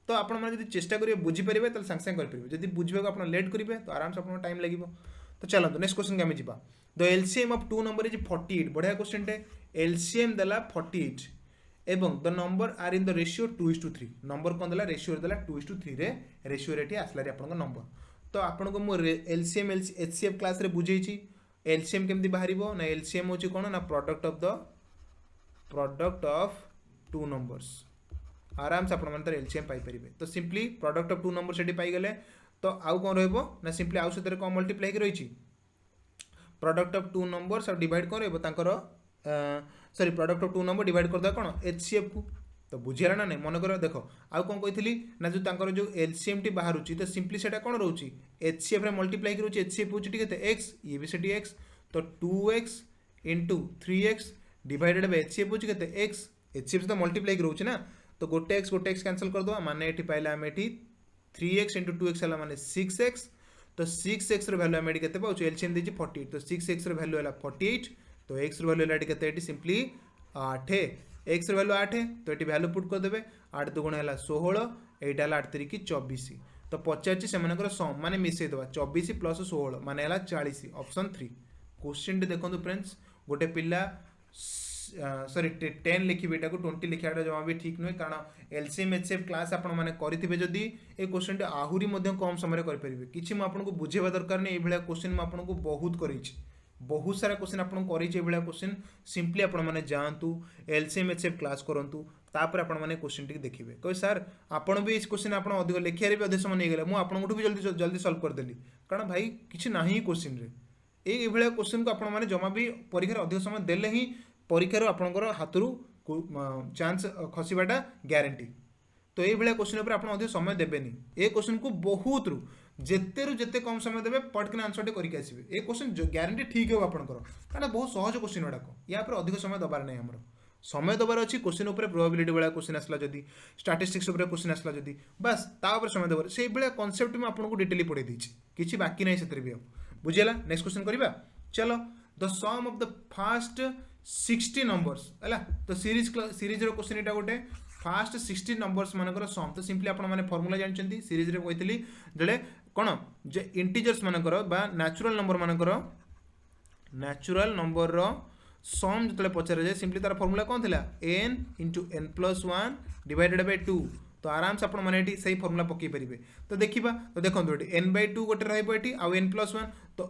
तो आपण माने जदि चेष्टा करिवे बुझी परिबे त संग संग कर परिबे जदि बुझबे को आपण लेट करिवे तो आराम से आपण टाइम लागिवो तो चलो तो नेक्स्ट क्वेश्चन के हम जिबा the LCM of two number is 48 बढ़िया क्वेश्चन टे एलसीएम देला 48 एवं the number are in the ratio 2:3 number कोन देला रेशियो देला 2:3 रे रेशियो रेटी आसला रे आपण नंबर तो आपण को मो एलसीएम एचसीएफ क्लास रे बुझेई छी एलसीएम केमती बाहरिबो ना एलसीएम होची कोन ना प्रोडक्ट ऑफ टू नंबर्स आराम से आपण मन एलसीएम पाई परिबे तो simply product of two number सेठी पाई गेले तो आउ कोन रहबो ना सिंपली आउ सतरे को मल्टीप्लाई के रही छी प्रोडक्ट ऑफ टू नंबर्स और डिवाइड कोन रहबो तांकर sorry product of two number divide कर दा कोन एचसीएफ को तो बुझियाला ना नहीं मन कर देखो आउ कौन कही ना जो तांकर जो एलसीएम टी बाहर तो सिंपली सेटा कौन रोची एचसीएफ रे मल्टीप्लाई करूची एचसीएफ होची केते x ये भी सेठी x तो 2x * 3x divided by HCF होची केते x एचसीएफ तो मल्टीप्लाई करूची ना तो गोटे x कैंसिल कर दो माने एठी पाइला हम एठी 3x * 2x हला माने 6x तो 6x रो वैल्यू हम एठी केते पाउची एलसीएम देची 48 तो 6x रो वैल्यू हला 48 तो x रो वैल्यू हला एठी केते एठी सिंपली 8 x रो वैल्यू 8 तो ये वैल्यू पुट कर देबे 8 दुगुण है 16 एटा 8 3 24 तो पचार से सम माने मिसई देबा 24 + 16 माने 40 ऑप्शन 3 क्वेश्चन टे देखो फ्रेंड्स गोटे पिला सॉरी 10 लिखिबे एटा को 20 लिखाटा जमा भी ठीक नुहे कारण एलसीएम एचसीएफ क्लास आपण माने करिथिबे जदी ए क्वेश्चन टे आहुरी मध्ये कम समय कर परिबे किछि म आपन को बुझेबा दरकार नै ए भलिया क्वेश्चन म आपन को बहुत करिछि बहुत सारा क्वेश्चन आपन करिछि ए भलिया क्वेश्चन सिंपली आपण माने जानतु एलसीएम एचसीएफ क्लास करंतु तापर आपण माने क्वेश्चन टी देखिबे कहि सर आपण भी इस क्वेश्चन आपण अधिक लेखियारे भी अधिक समय नै गेला मु आपण भी जल्दी जल्दी सॉल्व कर देली कारण भाई किछि नाही क्वेश्चन रे ए भलिया क्वेश्चन को आपण माने जमा भी परीक्षा अधिक समय देले ही परीक्षार आपंकर हाथरू चांस खसवाटा ग्यारंटी तो ये भाया क्वेश्चन उपर आप समय देवेनि ए क्वेश्चन को बहुत जिते कम समय देवे पटकिन आंसर टे करके आसबे ए क्वेश्चन ग्यारंटी ठीक हो आपंकर कारण बहुत सहज क्वेश्चन गुड़ाक या अधिक समय दबार नहीं आमर समय दबार अच्छी क्वेश्चन उपर प्रोबेबिलिटी वाला क्वेश्चन आसला जदी स्टैटिस्टिक्स उपर क्वेश्चन आसला जदी बस ता उपर समय दबार से भाया कॉन्सेप्ट में आपको डिटेली पढ़े देछि किछि बाकी नहीं से भी बुझेला नेक्स्ट क्वेश्चन करबा चलो the sum of the first 60 numbers है तो सीरीज रो क्वेश्चन एटा गोटे फास्ट 60 नंबर्स मानकर सम तो सिंपली आपण माने फार्मूला जानचंती सीरीज रे कहितली जले कोन जे इंटीजर्स मानकर बा नेचुरल नंबर रो सम जतले पचारे जे सिंपली तार फार्मूला कोन थिला n * n + 1 डिवाइडेड बाय 2 तो आराम से आपण माने एटी सही फार्मूला पक्की परिबे तो देखिबा तो देखंतु एटी n/2 गोटे रहइबो एटी आ n + 1 तो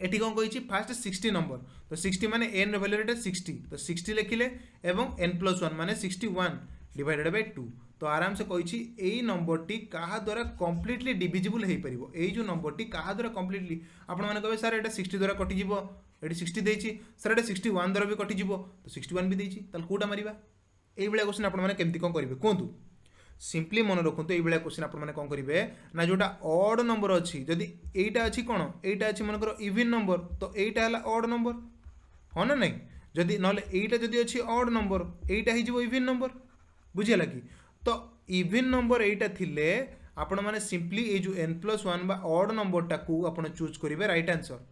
एटी कौन कही फास्ट 60 नंबर तो 60 माने n वैल्यू रेट 60 तो 60 लिखिले एवं n + 1 माने 61 डिवाइडेड बाय 2 तो आराम से कही एई नंबर टी कहा द्वारा कंप्लीटली डिविजिबल हे परिबो एई जो नंबर टी कहा द्वारा कंप्लीटली आपण माने कहबे सर एटा 60 द्वारा कटि जिवो एटी 60 देछि सर एटा 61 द्वारा भी कटि जिवो तो 61 भी देछि तल कोटा मारिबा एई बेला क्वेश्चन आपण माने केमति कोन करिवे कोंतु सिंपली मन रखु ये क्वेश्चन आप करेंगे ना जोटा ऑड नंबर अच्छी जदि एटा अच्छी कौन एटा अच्छी मनकर इवन नंबर तो एटा है ऑड नंबर हाँ ना नहीं जदि ना एटा जदि अच्छी ऑड नंबर एटा हो इवन नंबर बुझेगा कि तो इवन नंबर एटा थिले आपण माने सिंपली ये जो n + 1 बा ऑड नंबर टाकू आपण चूज करेंगे राइट आंसर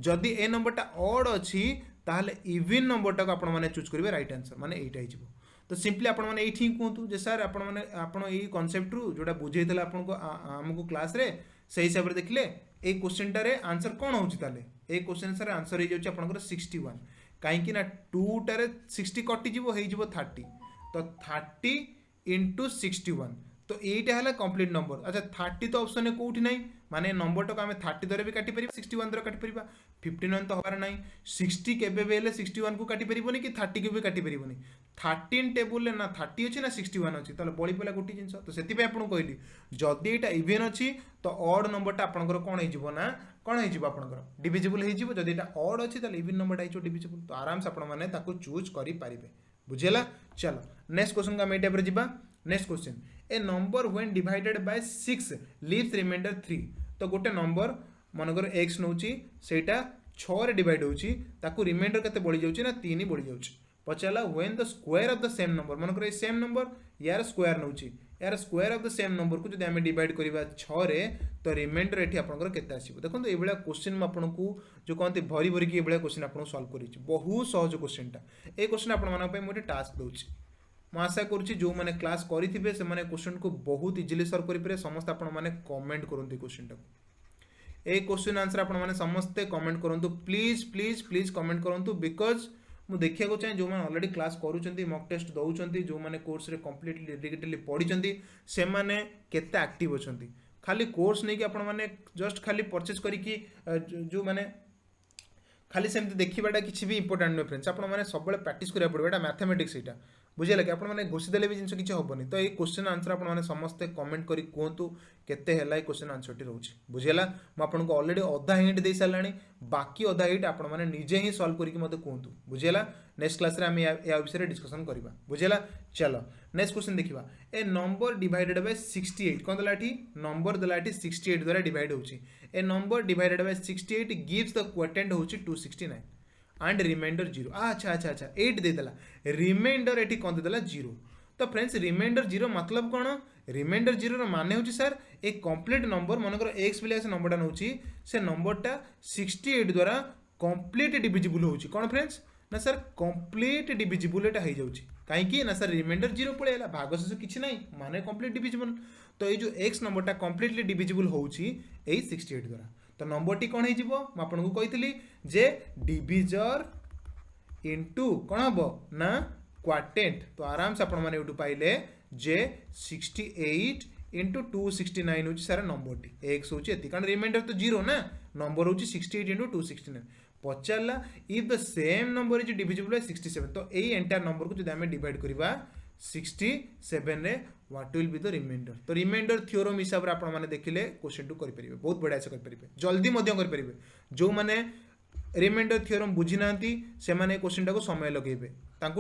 जदि ए नंबरटा ऑड अच्छी ताहले इवन नंबर टाक आपण माने चूज करेंगे राइट आंसर माने एटा हो तो सिंपली आपण माने एठी कहतु जे सर आपण माने आपण एई कांसेप्ट रु जोटा बुझेइतला आपण को हमको क्लास रे सही हिसाब रे देखले ए क्वेश्चन टारे आंसर कोन होउची ताले ए क्वेश्चन सर आंसर हे जाउची आपण को 61 काहे कि ना 2 टारे 60 कटि जिवो हे जिवो 30 तो 30 * 61 तो एटा हला कंप्लीट नंबर अच्छा 30 तो ऑप्शन कोठी नाही माने नंबर तो आम 30 द्वारा भी काटी परिबा 61 द्वारा काटी परिबा 59 तो हबार नाही 60 केबे बेले 61 को काटी परिबोनी कि 30 को भी काटी परिबोनी 13 टेबुल ले ना 30 अछि ना 61 अछि तले बळी पला गोटी जिंस तो सेति पे आपन कहली जदी एटा इवन अछि तो ऑड नंबरटा आपनकर कोन हे जिवो ना कोन हे जिवो आपनकर डिविजिबल हे जिवो जदी एटा ऑड अछि तले इवन नंबरटा हे जो डिविजिबल तो आराम से आपन माने ताको चूज करि पारिबे बुझेला चलो नेक्स्ट क्वेश्चन का मेटा पर जिबा next question a number when divided by 6 leaves remainder 3 तो गोटे नंबर मनकर x नउची सेटा 6 रे डिवाइड होउची ताकू रिमाइंडर केते बढ़ी जाउची ना 3 बढ़ी जाउची पचाला when the square of the same number मनकर ए सेम नंबर यार स्क्वायर नउची यार square of the same number को जदि हम डिवाइड करबा 6 रे तो रिमाइंडर एठी आपनकर केते आसीबो देखंतु ए बेला क्वेश्चन म आपनकू जो कहते भरी भरी की ए बेला क्वेश्चन आपन सॉल्व करिछि बहुत सहज क्वेश्चन टा ए क्वेश्चन आपन मानक पे मोटे टास्क दउछि मैं आशा करुच्ची जो मैंने क्लास करेंगे से मैंने क्वेश्चन को बहुत इजिली सॉल्व करेंगे समस्त आपण मैंने कमेंट करते क्वेश्चन टाक ए क्वेश्चन आंसर आपण मैंने समस्ते कमेंट करूँ प्लीज प्लीज प्लीज कमेंट करूँ बिकज मुझे देखा चाहे जो मैंने ऑलरेडी क्लास करूँ मॉक टेस्ट दौरान जो मैंने कोर्स रे कंप्लीटली डेडिकेटली पढ़ी से मैंने केते एक्टिव अच्छा खाली कोर्स नहीं कि आपण मैंने जस्ट खाली परचेज करी जो मैंने खाली सेमती देखा किसी भी इंपोर्टेंट नुहे फ्रेंड्स आप सब प्रैक्टिस करा पड़ो यहाँ मैथमेटिक्स यहाँ बुझे कि आपने घोषी देले भी जिन किसी हेनी तो ये क्वेश्चन आंसर आपने समस्ते कमेंट करी कहतु केते है क्वेश्चन आंसर टी रोचे बुझेगा मुझे ऑलरेडी अधा हिंट दे सारा बाकी अधा हिंट आपण मैंने निजे ही सॉल्व करके मत कहतु बुझेगा नेक्स्ट क्लास रे या विषय डिस्कसन करवा बुझेगा चलो नेक्स्ट क्वेश्चन देखा ए नंबर डिवाइडेड बाय 68 कौन देला नंबर देला 68 द्वारा डिवाइड होची a number divided by 68 gives the quotient होची 269 एंड रिमाइंडर 0 अच्छा अच्छा अच्छा 8 दे देला रिमाइंडर एटी कौन दे देला 0 तो फ्रेंड्स रिमाइंडर 0 मतलब कौन रिमाइंडर 0 रो माने होची सर एक कंप्लीट नंबर मनकर x बिले से नंबरटा नउची से नंबरटा 68 द्वारा कंप्लीट डिविजिबल होची कौन फ्रेंड्स ना सर कंप्लीट डिविजिबल एटा हो जाउची काहे कि ना सर रिमाइंडर 0 पळेला भागशेष किछि नाही माने कंप्लीट डिविजिबल तो ये जो x नंबरटा कंप्लीटली डिविजिबल होची एई 68 द्वारा तो नंबर टी कौन हो आपको कही जे डिविजर इंटू कौन हम ना क्वार्टेंट तो आराम से आपण मैंने पाइले जे 68 इंटू 269 हूँ सारा नंबर टी एक्स हूँ कारण रिमाइंडर तो जीरो ना नंबर हूँ 68 इंटू 269 पचारा if the same number is divisible by 67 तो यही एंटायर नंबर को जो आम डिवाइड करवा 67 रे what will be the remainder तो रिमाइंडर थ्योरम हिसाब से आपण मैंने देखिले क्वेश्चन टू करेंगे बहुत बढ़िया से करेंगे जल्दी करेंगे जो मैंने रिमाइंडर थ्योरम बुझी ना से क्वेश्चन टाक समय लगे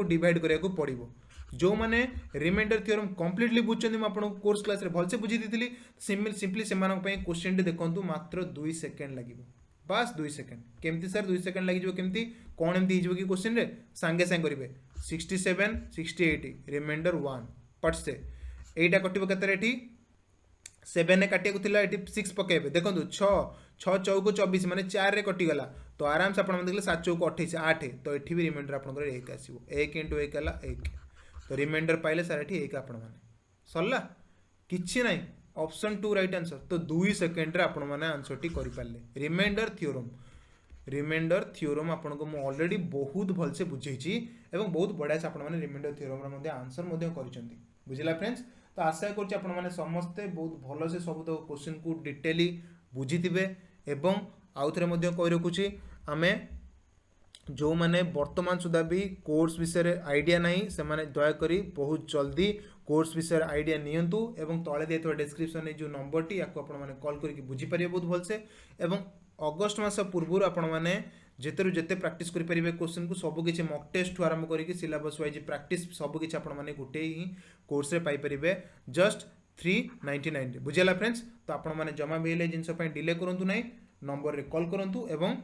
डिवाइड करा पड़ो जो मैंने रिमाइंडर थ्योरम कंप्लीटली बुझे मुझे कोर्स क्लास रे भलसे बुझी दी सिंपली से क्वेश्चन देखो मात्र 2 सेकेंड लगे बास 2 सेकेंड केमती सर 2 सेकेंड लगे केमती कौन एमती हो कि क्वेश्चन रे सांगे सांगे करेंगे 67 68 रिमाइंडर 1 पट से एटा कटिबो केते एठी 7 ने काटिया को थिला एठी 6 पकेबे देखंतु 6 6 चौको 24 माने 4 रे कटि गला तो आराम से आपण देखले 7 चौको 28 8 तो एठी भी रिमाइंडर आपनकर 1 आसीबो 1 * 1 हला 1 तो रिमाइंडर पाइले सर एठी 1 आपण माने सरला किछि नाही ऑप्शन 2 राइट आंसर तो 2 सेकंड रे आपण माने आंसर टी करि पाले रिमाइंडर थ्योरम आपन को मु ऑलरेडी बहुत भलसे बुझेछि एवं बहुत बढ़िया से आपण माने रिमाइंडर थ्योरम रा मध्ये आंसर मध्ये करिसंती बुझिला फ्रेंड्स तो आशा करछि आपण माने समस्ते बहुत भलो से सब तो क्वेश्चन को डिटेली बुझिथिबे एवं आउ थरे मध्ये कहि रखुछि आमे जो माने वर्तमान सुधा भी कोर्स विषय आइडिया नहीं से माने दया करी बहुत जल्दी कोर्स विषय आइडिया नियंतु एवं तले देथवा डिस्क्रिप्शन में जो नंबर टी याको आपण माने कॉल करके बुझी पारिबे बहुत भलसे एवं अगस्त मास पूर्व आपण माने जेतेरु जेते प्रैक्टिस करि परिबे क्वेश्चन को सब किछि मॉक टेस्ट आरंभ करके सिलेबस वाइज प्रैक्टिस सब किछि आपण माने गुटे ही कोर्स रे पाई परिबे जस्ट 399 रे बुझिला फ्रेंड्स तो आपण माने जमा बेले जिंस पय डिले करंतु नै नंबर रे कॉल करंतु एवं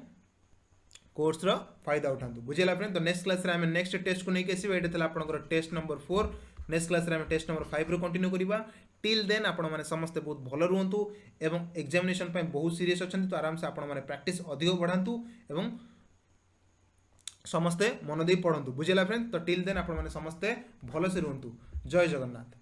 कोर्स रो फायदा उठांतु बुझिला फ्रेंड तो नेक्स्ट क्लास रे हम नेक्स्ट टेस्ट को नै के आसीबे एटा तला आपनकर टेस्ट नंबर 4 नेक्स्ट क्लास रे हम टेस्ट नंबर 5 रो कंटिन्यू करिबा टिल देन आपण माने समस्त बहुत भलो रहंतु एवं एग्जामिनेशन पय बहुत सीरियस अछंती तो आराम से आपण माने प्रैक्टिस अधिक बढ़ांतु एवं समस्ते मन दे पढंतु बुझिला फ्रेंड तो टिल देन आपण माने समस्ते भलो से रहंतु जय जगन्नाथ।